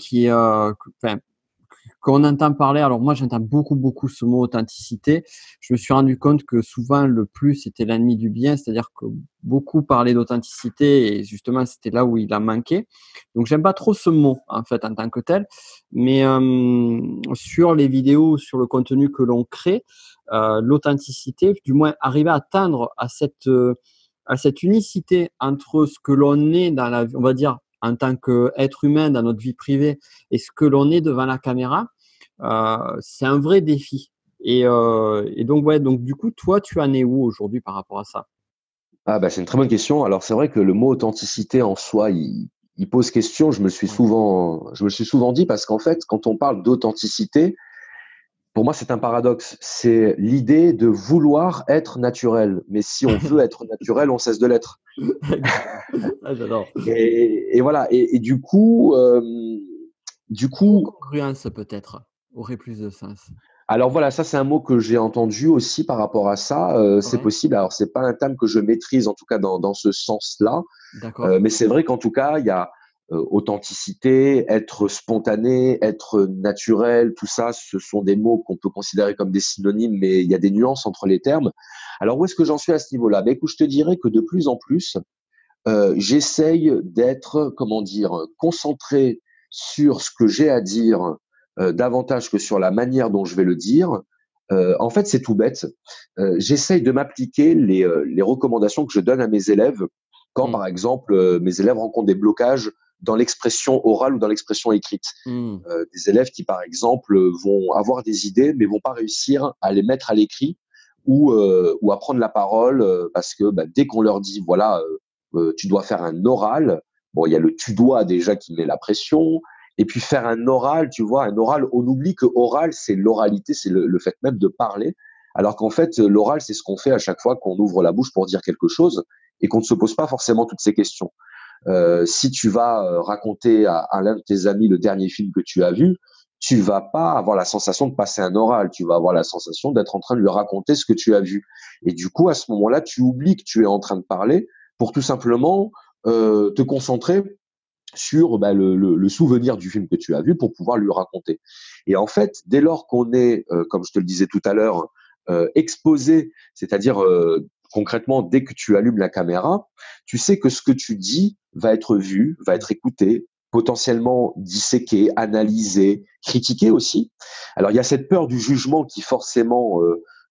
qu'on entend parler. Alors moi, j'entends beaucoup ce mot authenticité. Je me suis rendu compte que souvent, le plus était l'ennemi du bien, c'est-à-dire que beaucoup parlaient d'authenticité et justement, c'était là où il a manqué. Donc, j'aime pas trop ce mot, en fait, en tant que tel. Mais sur les vidéos, sur le contenu que l'on crée, l'authenticité, du moins arriver à atteindre à cette unicité entre ce que l'on est on va dire, en tant qu'être humain dans notre vie privée et ce que l'on est devant la caméra, c'est un vrai défi. Et donc, ouais, donc du coup, toi, tu en es où aujourd'hui par rapport à ça? Ah bah c'est une très bonne question. Alors c'est vrai que le mot authenticité en soi, il pose question. Ouais. Je me le suis souvent dit parce qu'en fait, quand on parle d'authenticité, pour moi c'est un paradoxe. C'est l'idée de vouloir être naturel. Mais si on veut être naturel, on cesse de l'être. Exactement. Ah, j'adore. Et voilà. Et du Le mot coup, congruence peut-être aurait plus de sens. alors voilà, ça c'est un mot que j'ai entendu aussi par rapport à ça. C'est Ouais, possible. Alors c'est pas un terme que je maîtrise en tout cas dans ce sens-là. d'accord. Mais c'est vrai qu'en tout cas, il y a authenticité, être spontané, être naturel, tout ça, ce sont des mots qu'on peut considérer comme des synonymes, mais il y a des nuances entre les termes. Alors où est-ce que j'en suis à ce niveau-là? Ben écoute, je te dirais que de plus en plus, j'essaye d'être, comment dire, concentré sur ce que j'ai à dire davantage que sur la manière dont je vais le dire. En fait, c'est tout bête. J'essaye de m'appliquer les recommandations que je donne à mes élèves quand, Mmh. par exemple, mes élèves rencontrent des blocages dans l'expression orale ou dans l'expression écrite. Mmh. Des élèves qui, par exemple, vont avoir des idées mais vont pas réussir à les mettre à l'écrit ou à prendre la parole parce que bah, dès qu'on leur dit, voilà, tu dois faire un oral. Bon, il y a le tu dois déjà qui met la pression. Et puis faire un oral, tu vois, un oral, on oublie que oral, c'est l'oralité, c'est le fait même de parler. Alors qu'en fait, l'oral, c'est ce qu'on fait à chaque fois qu'on ouvre la bouche pour dire quelque chose et qu'on ne se pose pas forcément toutes ces questions. Si tu vas raconter à l'un de tes amis le dernier film que tu as vu, tu vas pas avoir la sensation de passer un oral, tu vas avoir la sensation d'être en train de lui raconter ce que tu as vu. Et du coup, à ce moment-là, tu oublies que tu es en train de parler pour tout simplement te concentrer sur bah, le souvenir du film que tu as vu pour pouvoir lui raconter. Et en fait, dès lors qu'on est, comme je te le disais tout à l'heure, exposé, c'est-à-dire concrètement, dès que tu allumes la caméra, tu sais que ce que tu dis va être vu, va être écouté, potentiellement disséqué, analysé, critiqué aussi. Alors il y a cette peur du jugement qui forcément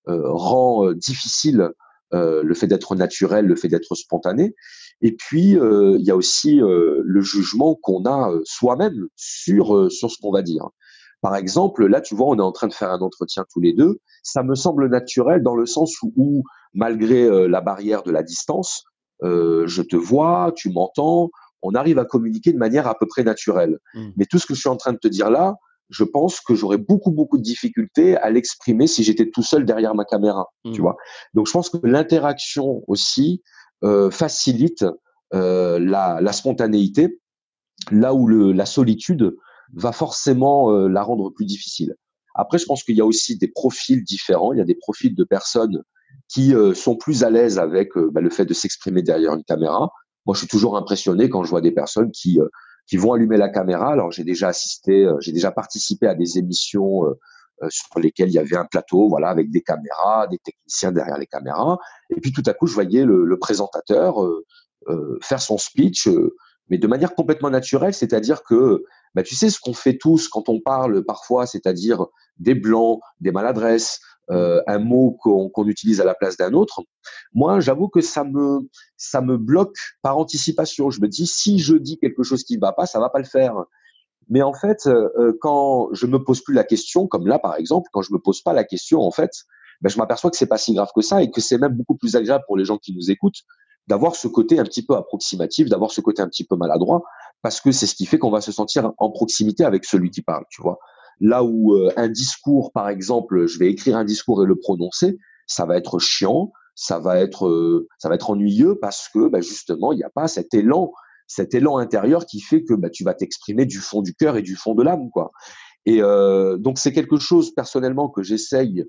rend difficile le fait d'être naturel, le fait d'être spontané. Et puis, il y a aussi le jugement qu'on a soi-même sur ce qu'on va dire. Par exemple, là, tu vois, on est en train de faire un entretien tous les deux. Ça me semble naturel dans le sens où malgré la barrière de la distance, je te vois, tu m'entends, on arrive à communiquer de manière à peu près naturelle. Mmh. Mais tout ce que je suis en train de te dire là, je pense que j'aurais beaucoup, beaucoup de difficultés à l'exprimer si j'étais tout seul derrière ma caméra, tu Mmh. vois. Donc, je pense que l'interaction aussi facilite la spontanéité, là où la solitude va forcément la rendre plus difficile. Après, je pense qu'il y a aussi des profils différents. Il y a des profils de personnes qui sont plus à l'aise avec bah, le fait de s'exprimer derrière une caméra. Moi, je suis toujours impressionné quand je vois des personnes qui vont allumer la caméra. Alors, j'ai déjà assisté, j'ai déjà participé à des émissions sur lesquelles il y avait un plateau, voilà, avec des caméras, des techniciens derrière les caméras. Et puis, tout à coup, je voyais le présentateur faire son speech, mais de manière complètement naturelle, c'est-à-dire que bah, tu sais ce qu'on fait tous quand on parle parfois, c'est-à-dire des blancs, des maladresses, Mmh. un mot qu'on utilise à la place d'un autre. Moi, j'avoue que ça me bloque par anticipation. Je me dis si je dis quelque chose qui ne va pas, ça va pas le faire. Mais en fait, quand je me pose plus la question, comme là par exemple, quand je me pose pas la question, en fait, ben, je m'aperçois que c'est pas si grave que ça et que c'est même beaucoup plus agréable pour les gens qui nous écoutent d'avoir ce côté un petit peu approximatif, d'avoir ce côté un petit peu maladroit, parce que c'est ce qui fait qu'on va se sentir en proximité avec celui qui parle, tu vois. Là où un discours, par exemple, je vais écrire un discours et le prononcer, ça va être chiant, ça va être ennuyeux parce que bah, justement, il n'y a pas cet élan intérieur qui fait que bah, tu vas t'exprimer du fond du cœur et du fond de l'âme, quoi. Et donc c'est quelque chose personnellement que j'essaye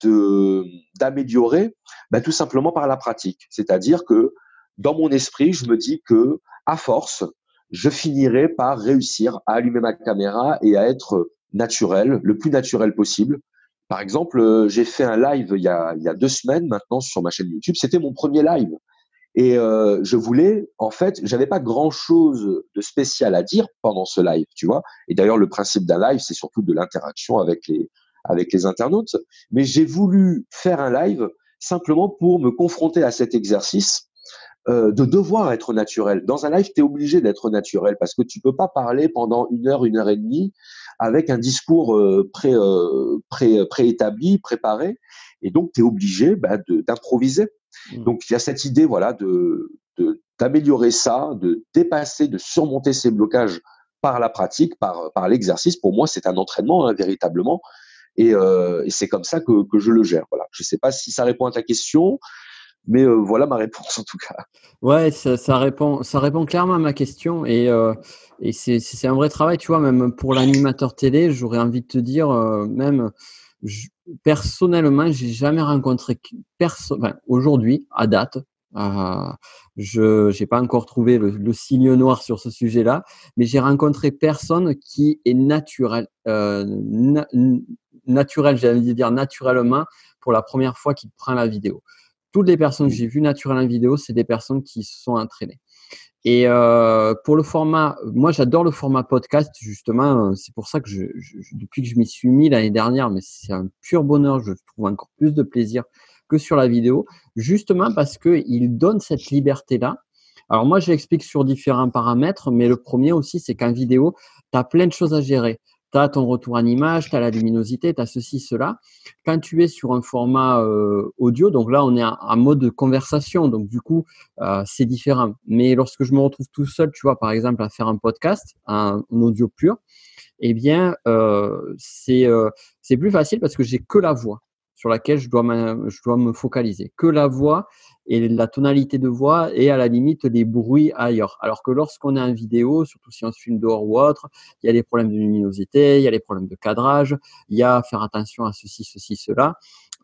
de d'améliorer, bah, tout simplement par la pratique. C'est-à-dire que dans mon esprit, je me dis que à force, je finirai par réussir à allumer ma caméra et à être naturel, le plus naturel possible. Par exemple, j'ai fait un live il y a 2 semaines maintenant sur ma chaîne YouTube. C'était mon premier live. Et je voulais, en fait, j'avais pas grand-chose de spécial à dire pendant ce live, tu vois. Et d'ailleurs, le principe d'un live, c'est surtout de l'interaction avec les internautes. Mais j'ai voulu faire un live simplement pour me confronter à cet exercice de devoir être naturel. Dans un live, tu es obligé d'être naturel parce que tu peux pas parler pendant une heure et demie avec un discours préétabli, préparé. Et donc, tu es obligé d'improviser. Mmh. Donc, il y a cette idée voilà, d'améliorer ça, de dépasser, de surmonter ces blocages par la pratique, par l'exercice. Pour moi, c'est un entraînement, hein, véritablement. Et c'est comme ça que je le gère. Voilà. Je ne sais pas si ça répond à ta question, mais voilà ma réponse en tout cas. Ouais, ça répond clairement à ma question et c'est un vrai travail, tu vois, même pour l'animateur télé, j'aurais envie de te dire, même je personnellement, j'ai jamais rencontré enfin, aujourd'hui, à date, je j'ai pas encore trouvé le signe noir sur ce sujet-là, mais j'ai rencontré personne qui est naturel, j'ai envie de dire naturellement, pour la première fois qu'il prend la vidéo. Toutes les personnes que j'ai vues naturelles en vidéo, c'est des personnes qui se sont entraînées. Et pour le format, moi j'adore le format podcast justement. C'est pour ça que depuis que je m'y suis mis l'année dernière, mais c'est un pur bonheur. Je trouve encore plus de plaisir que sur la vidéo, justement parce que il donne cette liberté-là. Alors moi, je l'explique sur différents paramètres, mais le premier aussi, c'est qu'en vidéo, tu as plein de choses à gérer. Tu as ton retour en image, tu as la luminosité, tu as ceci, cela. Quand tu es sur un format audio, donc là, on est en mode conversation, donc du coup, c'est différent. Mais lorsque je me retrouve tout seul, tu vois, par exemple, à faire un podcast, un audio pur, eh bien, c'est plus facile parce que j'ai que la voix sur laquelle je dois me focaliser, que la voix et la tonalité de voix et à la limite les bruits ailleurs. Alors que lorsqu'on est en vidéo, surtout si on se filme dehors ou autre, il y a des problèmes de luminosité, il y a des problèmes de cadrage, il y a à faire attention à ceci, cela.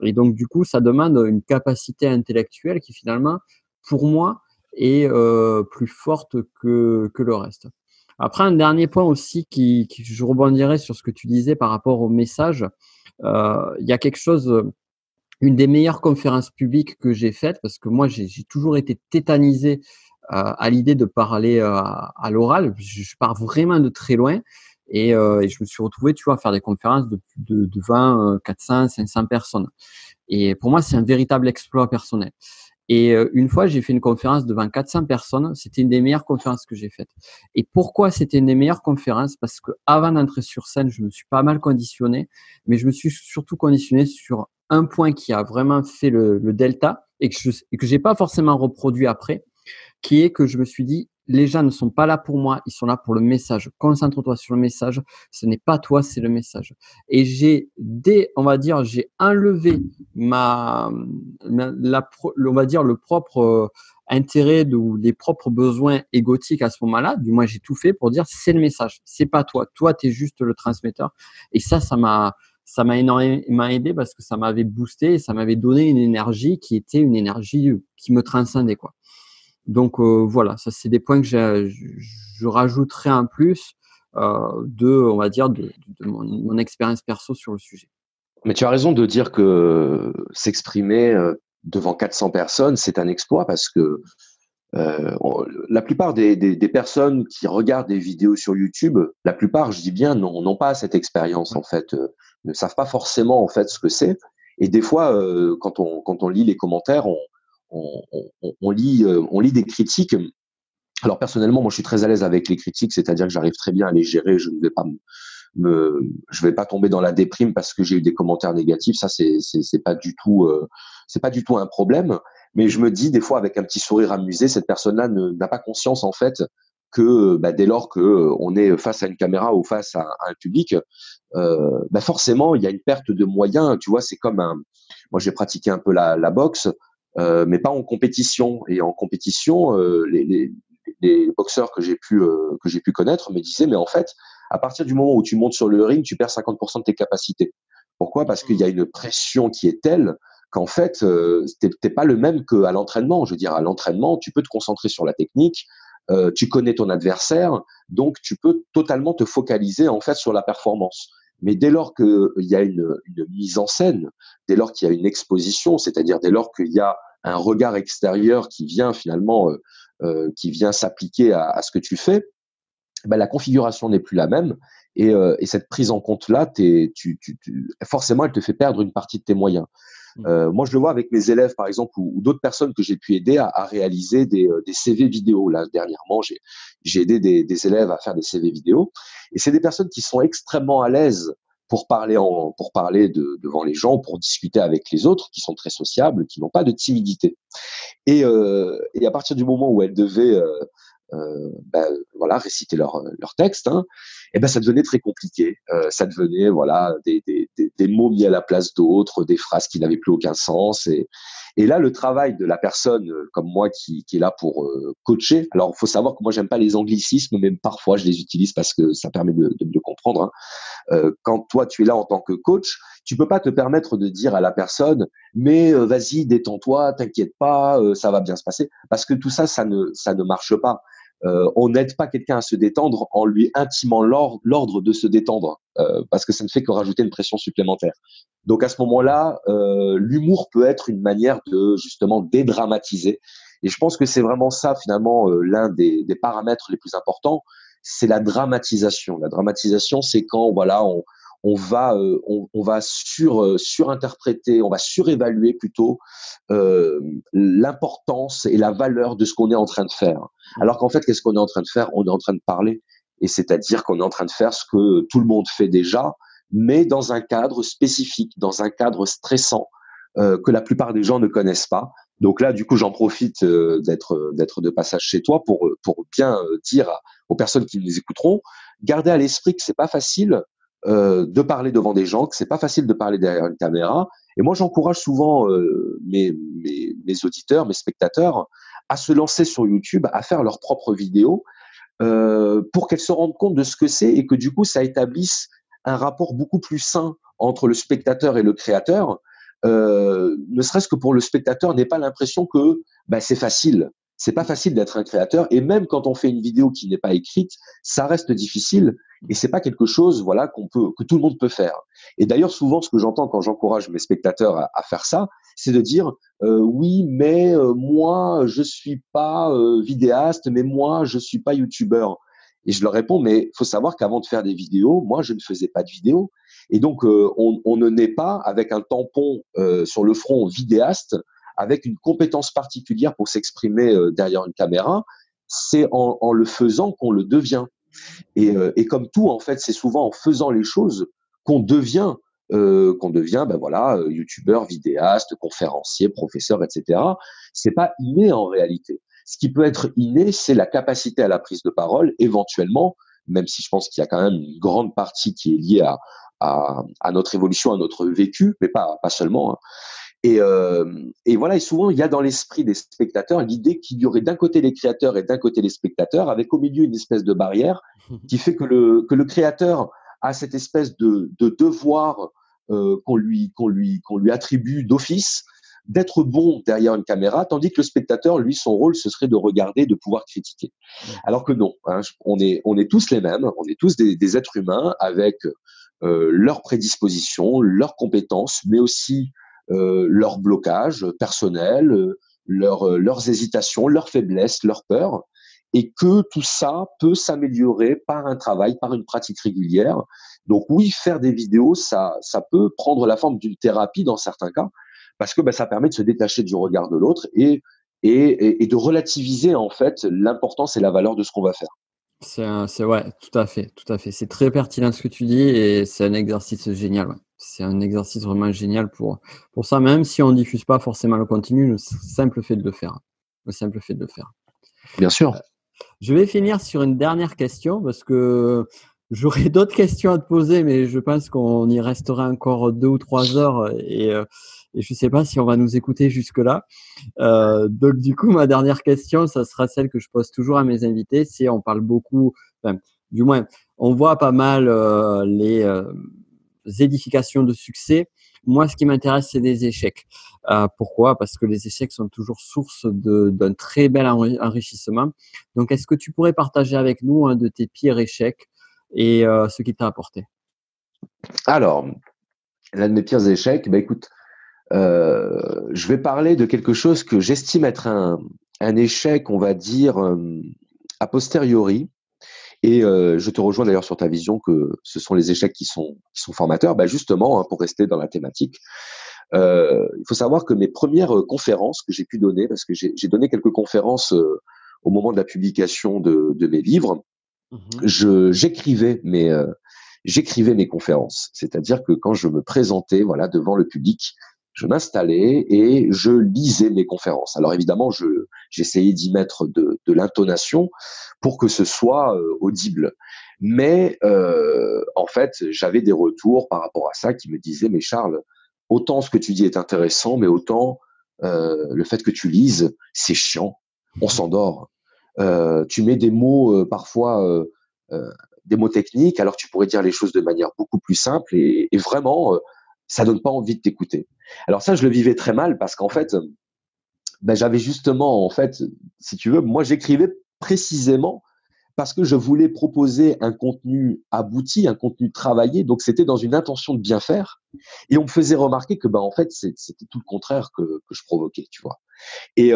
Et donc, du coup, ça demande une capacité intellectuelle qui finalement, pour moi, est plus forte que le reste. Après, un dernier point aussi je rebondirais sur ce que tu disais par rapport au message. Il y a quelque chose, une des meilleures conférences publiques que j'ai faites, parce que moi, j'ai toujours été tétanisé à l'idée de parler à l'oral. Je pars vraiment de très loin et je me suis retrouvé, tu vois, à faire des conférences de 20, 400, 500 personnes. Et pour moi, c'est un véritable exploit personnel. Et une fois, j'ai fait une conférence devant 400 personnes. C'était une des meilleures conférences que j'ai faites. Et pourquoi c'était une des meilleures conférences? Parce que avant d'entrer sur scène, je me suis pas mal conditionné, mais je me suis surtout conditionné sur un point qui a vraiment fait le delta et que j'ai pas forcément reproduit après, qui est que je me suis dit, les gens ne sont pas là pour moi, ils sont là pour le message. Concentre-toi sur le message. Ce n'est pas toi, c'est le message. Et on va dire, j'ai enlevé on va dire, le propre intérêt ou les propres besoins égotiques à ce moment-là. Du moins, j'ai tout fait pour dire, c'est le message. C'est pas toi. Toi, tu es juste le transmetteur. Et ça m'a énormément aidé parce que ça m'avait boosté et ça m'avait donné une énergie qui était une énergie qui me transcendait, quoi. Donc voilà, ça c'est des points que je rajouterai en plus on va dire, de mon expérience perso sur le sujet. Mais tu as raison de dire que s'exprimer devant 400 personnes, c'est un exploit parce que la plupart des personnes qui regardent des vidéos sur YouTube, la plupart, je dis bien, n'ont pas cette expérience Ouais. en fait, ne savent pas forcément en fait ce que c'est. Et des fois, quand on lit les commentaires, on lit des critiques. Alors personnellement, moi, je suis très à l'aise avec les critiques, c'est-à-dire que j'arrive très bien à les gérer. Je vais pas tomber dans la déprime parce que j'ai eu des commentaires négatifs. Ça, c'est pas du tout, c'est pas du tout un problème. Mais je me dis des fois avec un petit sourire amusé, cette personne-là n'a pas conscience en fait que dès lors que on est face à une caméra ou face à un public, forcément il y a une perte de moyens. Tu vois, c'est comme moi j'ai pratiqué un peu la boxe, mais pas en compétition. Et en compétition, les boxeurs que j'ai pu connaître me disaient mais en fait à partir du moment où tu montes sur le ring, tu perds 50% de tes capacités. Pourquoi? Parce qu'il y a une pression qui est telle qu'en fait, t'es pas le même qu'à l'entraînement. Je veux dire, à l'entraînement, tu peux te concentrer sur la technique, tu connais ton adversaire, donc tu peux totalement te focaliser en fait sur la performance. Mais dès lors qu'il y a une mise en scène, dès lors qu'il y a une exposition, c'est-à-dire dès lors qu'il y a un regard extérieur qui vient finalement, qui vient s'appliquer à ce que tu fais, la configuration n'est plus la même et cette prise en compte là, forcément, elle te fait perdre une partie de tes moyens. Mmh. Moi, je le vois avec mes élèves, par exemple, ou d'autres personnes que j'ai pu aider à réaliser des CV vidéo. Là, dernièrement, j'ai aidé des élèves à faire des CV vidéo, et c'est des personnes qui sont extrêmement à l'aise pour parler devant les gens, pour discuter avec les autres, qui sont très sociables, qui n'ont pas de timidité. Et à partir du moment où elles devaient voilà, réciter leur texte, hein, et ben ça devenait très compliqué. Ça devenait voilà des mots mis à la place d'autres, des phrases qui n'avaient plus aucun sens. Et là, le travail de la personne comme moi qui est là pour coacher. Alors, il faut savoir que moi, j'aime pas les anglicismes, mais parfois je les utilise parce que ça permet de me comprendre. Hein. Quand toi tu es là en tant que coach, tu peux pas te permettre de dire à la personne mais vas-y détends-toi, t'inquiète pas, ça va bien se passer, parce que tout ça ça ne marche pas. On n'aide pas quelqu'un à se détendre en lui intimant l'ordre de se détendre, parce que ça ne fait que rajouter une pression supplémentaire. Donc à ce moment-là, l'humour peut être une manière de justement dédramatiser. Et je pense que c'est vraiment ça finalement l'un des paramètres les plus importants, c'est la dramatisation. La dramatisation, c'est quand voilà on va surinterpréter, on va surévaluer plutôt l'importance et la valeur de ce qu'on est en train de faire. Alors qu'en fait, qu'est-ce qu'on est en train de faire? On est en train de parler. Et c'est-à-dire qu'on est en train de faire ce que tout le monde fait déjà, mais dans un cadre spécifique, dans un cadre stressant que la plupart des gens ne connaissent pas. Donc là, du coup, j'en profite d'être de passage chez toi pour bien dire aux personnes qui nous écouteront, gardez à l'esprit que c'est pas facile de parler devant des gens, que c'est pas facile de parler derrière une caméra. Et moi, j'encourage souvent mes auditeurs, mes spectateurs, à se lancer sur YouTube, à faire leurs propres vidéos, pour qu'elles se rendent compte de ce que c'est et que du coup, ça établisse un rapport beaucoup plus sain entre le spectateur et le créateur. Ne serait-ce que pour le spectateur, n'ait pas l'impression que c'est facile. C'est pas facile d'être un créateur, et même quand on fait une vidéo qui n'est pas écrite, ça reste difficile, et c'est pas quelque chose voilà que tout le monde peut faire. Et d'ailleurs, souvent, ce que j'entends quand j'encourage mes spectateurs à faire ça, c'est de dire oui, mais moi je suis pas vidéaste, mais moi je suis pas youtubeur. Et je leur réponds, mais faut savoir qu'avant de faire des vidéos, moi je ne faisais pas de vidéos. Et donc, on ne naît pas avec un tampon sur le front vidéaste, avec une compétence particulière pour s'exprimer derrière une caméra. C'est en le faisant qu'on le devient. Et comme tout, en fait, c'est souvent en faisant les choses qu'on devient voilà, youtubeur, vidéaste, conférencier, professeur, etc. C'est pas inné en réalité. Ce qui peut être inné, c'est la capacité à la prise de parole, éventuellement, même si je pense qu'il y a quand même une grande partie qui est liée à notre évolution, à notre vécu, mais pas seulement. Hein. Et voilà, et souvent, il y a dans l'esprit des spectateurs l'idée qu'il y aurait d'un côté les créateurs et d'un côté les spectateurs, avec au milieu une espèce de barrière qui fait que le créateur a cette espèce de devoir qu'on lui attribue d'office, d'être bon derrière une caméra, tandis que le spectateur, lui, son rôle, ce serait de regarder, de pouvoir critiquer. Alors que non, hein, on est tous les mêmes, on est tous des êtres humains avec leurs prédispositions, leurs compétences, mais aussi leurs blocages personnels, leurs hésitations, leurs faiblesses, leurs peurs, et que tout ça peut s'améliorer par un travail, par une pratique régulière. Donc oui, faire des vidéos, ça peut prendre la forme d'une thérapie dans certains cas, parce que ça permet de se détacher du regard de l'autre et de relativiser en fait l'importance et la valeur de ce qu'on va faire. C'est ouais, tout à fait, tout à fait. C'est très pertinent ce que tu dis et c'est un exercice génial. Ouais. C'est un exercice vraiment génial pour ça, même si on diffuse pas forcément le contenu, le simple fait de le faire. Le simple fait de le faire. Bien sûr. Je vais finir sur une dernière question parce que j'aurais d'autres questions à te poser, mais je pense qu'on y restera encore 2 ou 3 heures et je ne sais pas si on va nous écouter jusque-là. Donc, du coup, ma dernière question, ça sera celle que je pose toujours à mes invités. C'est, on parle beaucoup, enfin, du moins, on voit pas mal les édifications de succès. Moi, ce qui m'intéresse, c'est des échecs. Pourquoi? Parce que les échecs sont toujours source d'un très bel enrichissement. Donc, est-ce que tu pourrais partager avec nous un de tes pires échecs et ce qu'il t'a apporté? Alors, l'un de mes pires échecs, écoute, je vais parler de quelque chose que j'estime être un échec, on va dire, a posteriori. Et je te rejoins d'ailleurs sur ta vision que ce sont les échecs qui sont formateurs. Justement, hein, pour rester dans la thématique, il faut savoir que mes premières conférences que j'ai pu donner, parce que j'ai donné quelques conférences au moment de la publication de mes livres, j'écrivais j'écrivais mes conférences. C'est-à-dire que quand je me présentais, voilà, devant le public, je m'installais et je lisais mes conférences. Alors évidemment, j'essayais d'y mettre de l'intonation pour que ce soit audible. Mais en fait, j'avais des retours par rapport à ça qui me disaient, mais Charles, autant ce que tu dis est intéressant, mais autant le fait que tu lises, c'est chiant, on s'endort. Tu mets des mots parfois, des mots techniques, alors tu pourrais dire les choses de manière beaucoup plus simple et vraiment, ça donne pas envie de t'écouter. Alors ça, je le vivais très mal parce qu'en fait, j'avais justement, en fait, si tu veux, moi j'écrivais précisément parce que je voulais proposer un contenu abouti, un contenu travaillé, donc c'était dans une intention de bien faire. Et on me faisait remarquer que, en fait, c'était tout le contraire que je provoquais, tu vois. Et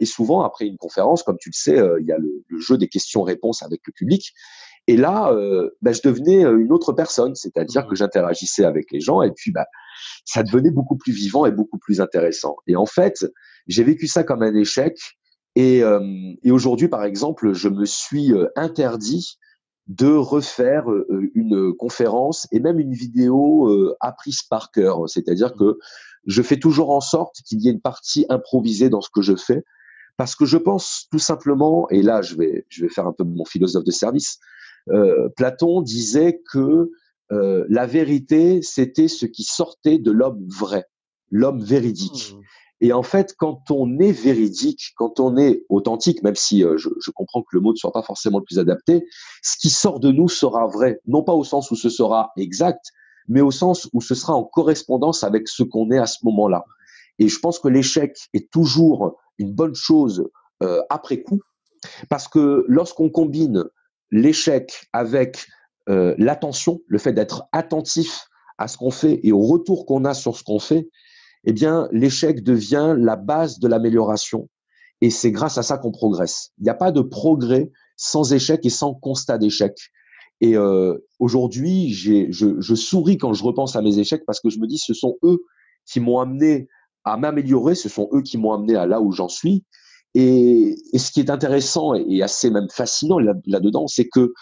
souvent, après une conférence, comme tu le sais, il y a le jeu des questions-réponses avec le public. Et là, je devenais une autre personne, c'est-à-dire que j'interagissais avec les gens et puis ça devenait beaucoup plus vivant et beaucoup plus intéressant. Et en fait, j'ai vécu ça comme un échec. Et aujourd'hui, par exemple, je me suis interdit de refaire une conférence et même une vidéo apprise par cœur. C'est-à-dire que je fais toujours en sorte qu'il y ait une partie improvisée dans ce que je fais, parce que je pense tout simplement, et là je vais faire un peu mon philosophe de service, Platon disait que la vérité, c'était ce qui sortait de l'homme vrai, l'homme véridique. Et en fait, quand on est véridique, quand on est authentique, même si je comprends que le mot ne soit pas forcément le plus adapté, ce qui sort de nous sera vrai, non pas au sens où ce sera exact, mais au sens où ce sera en correspondance avec ce qu'on est à ce moment-là. Et je pense que l'échec est toujours une bonne chose après coup, parce que lorsqu'on combine l'échec avec l'attention, le fait d'être attentif à ce qu'on fait et au retour qu'on a sur ce qu'on fait, eh bien, l'échec devient la base de l'amélioration. Et c'est grâce à ça qu'on progresse. Il n'y a pas de progrès sans échec et sans constat d'échec. Et aujourd'hui, je souris quand je repense à mes échecs parce que je me dis ce sont eux qui m'ont amené à m'améliorer, ce sont eux qui m'ont amené à là où j'en suis. Et ce qui est intéressant et assez même fascinant là-dedans, c'est que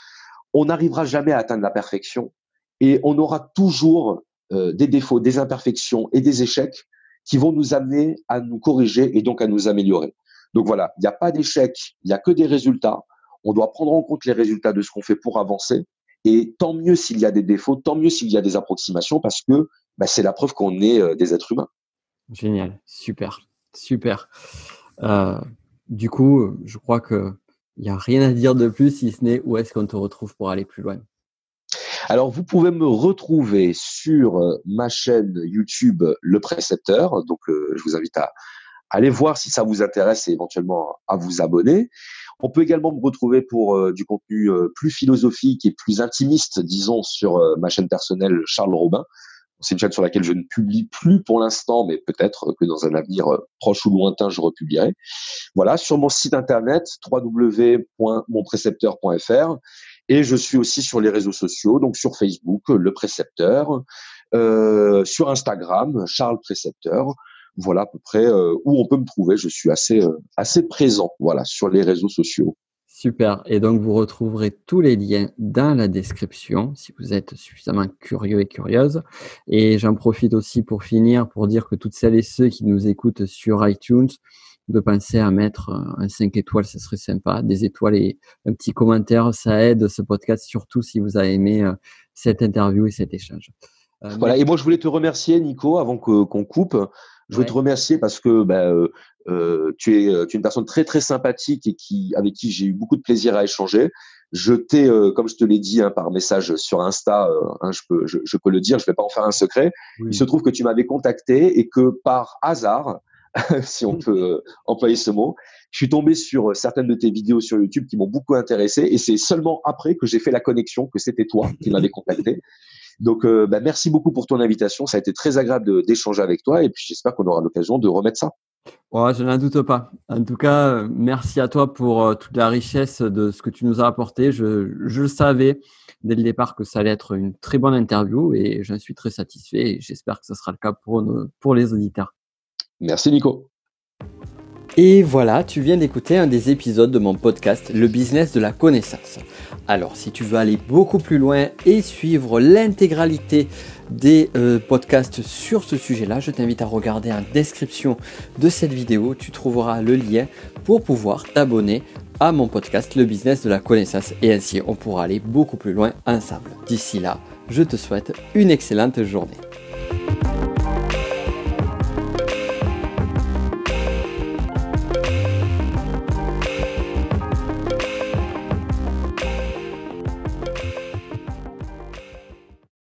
on n'arrivera jamais à atteindre la perfection et on aura toujours des défauts, des imperfections et des échecs qui vont nous amener à nous corriger et donc à nous améliorer. Donc voilà, il n'y a pas d'échec, il n'y a que des résultats. On doit prendre en compte les résultats de ce qu'on fait pour avancer. Et tant mieux s'il y a des défauts, tant mieux s'il y a des approximations, parce que c'est la preuve qu'on est des êtres humains. Génial, super, super. Du coup, je crois qu'il n'y a rien à dire de plus, si ce n'est où est-ce qu'on te retrouve pour aller plus loin. Alors, vous pouvez me retrouver sur ma chaîne YouTube Le Précepteur. Donc, je vous invite à aller voir si ça vous intéresse et éventuellement à vous abonner. On peut également me retrouver pour du contenu plus philosophique et plus intimiste, disons, sur ma chaîne personnelle Charles Robin. C'est une chaîne sur laquelle je ne publie plus pour l'instant, mais peut-être que dans un avenir proche ou lointain, je republierai. Voilà, sur mon site internet www.monprecepteur.fr. Et je suis aussi sur les réseaux sociaux, donc sur Facebook, Le Précepteur, sur Instagram, Charles Précepteur. Voilà à peu près où on peut me trouver. Je suis assez présent, voilà, sur les réseaux sociaux. Super. Et donc, vous retrouverez tous les liens dans la description si vous êtes suffisamment curieux et curieuse. Et j'en profite aussi pour finir pour dire que toutes celles et ceux qui nous écoutent sur iTunes, de penser à mettre un 5 étoiles, ça serait sympa. Des étoiles et un petit commentaire, ça aide ce podcast, surtout si vous avez aimé cette interview et cet échange. Voilà. Et moi, je voulais te remercier, Nico, avant qu'on coupe. Je veux te remercier parce que tu es une personne très très sympathique et avec qui j'ai eu beaucoup de plaisir à échanger. Je t'ai, comme je te l'ai dit par message sur Insta, je peux le dire, je vais pas en faire un secret. Oui. Il se trouve que tu m'avais contacté et que par hasard, si on peut employer ce mot, je suis tombé sur certaines de tes vidéos sur YouTube qui m'ont beaucoup intéressé et c'est seulement après que j'ai fait la connexion que c'était toi qui m'avais contacté. Donc, merci beaucoup pour ton invitation. Ça a été très agréable d'échanger avec toi et puis j'espère qu'on aura l'occasion de remettre ça. Ouais, je n'en doute pas. En tout cas, merci à toi pour toute la richesse de ce que tu nous as apporté. Je le savais dès le départ que ça allait être une très bonne interview et j'en suis très satisfait et j'espère que ce sera le cas pour les auditeurs. Merci Nico. Et voilà, tu viens d'écouter un des épisodes de mon podcast Le business de la connaissance. Alors, si tu veux aller beaucoup plus loin et suivre l'intégralité des podcasts sur ce sujet-là, je t'invite à regarder en description de cette vidéo. Tu trouveras le lien pour pouvoir t'abonner à mon podcast Le business de la connaissance. Et ainsi, on pourra aller beaucoup plus loin ensemble. D'ici là, je te souhaite une excellente journée.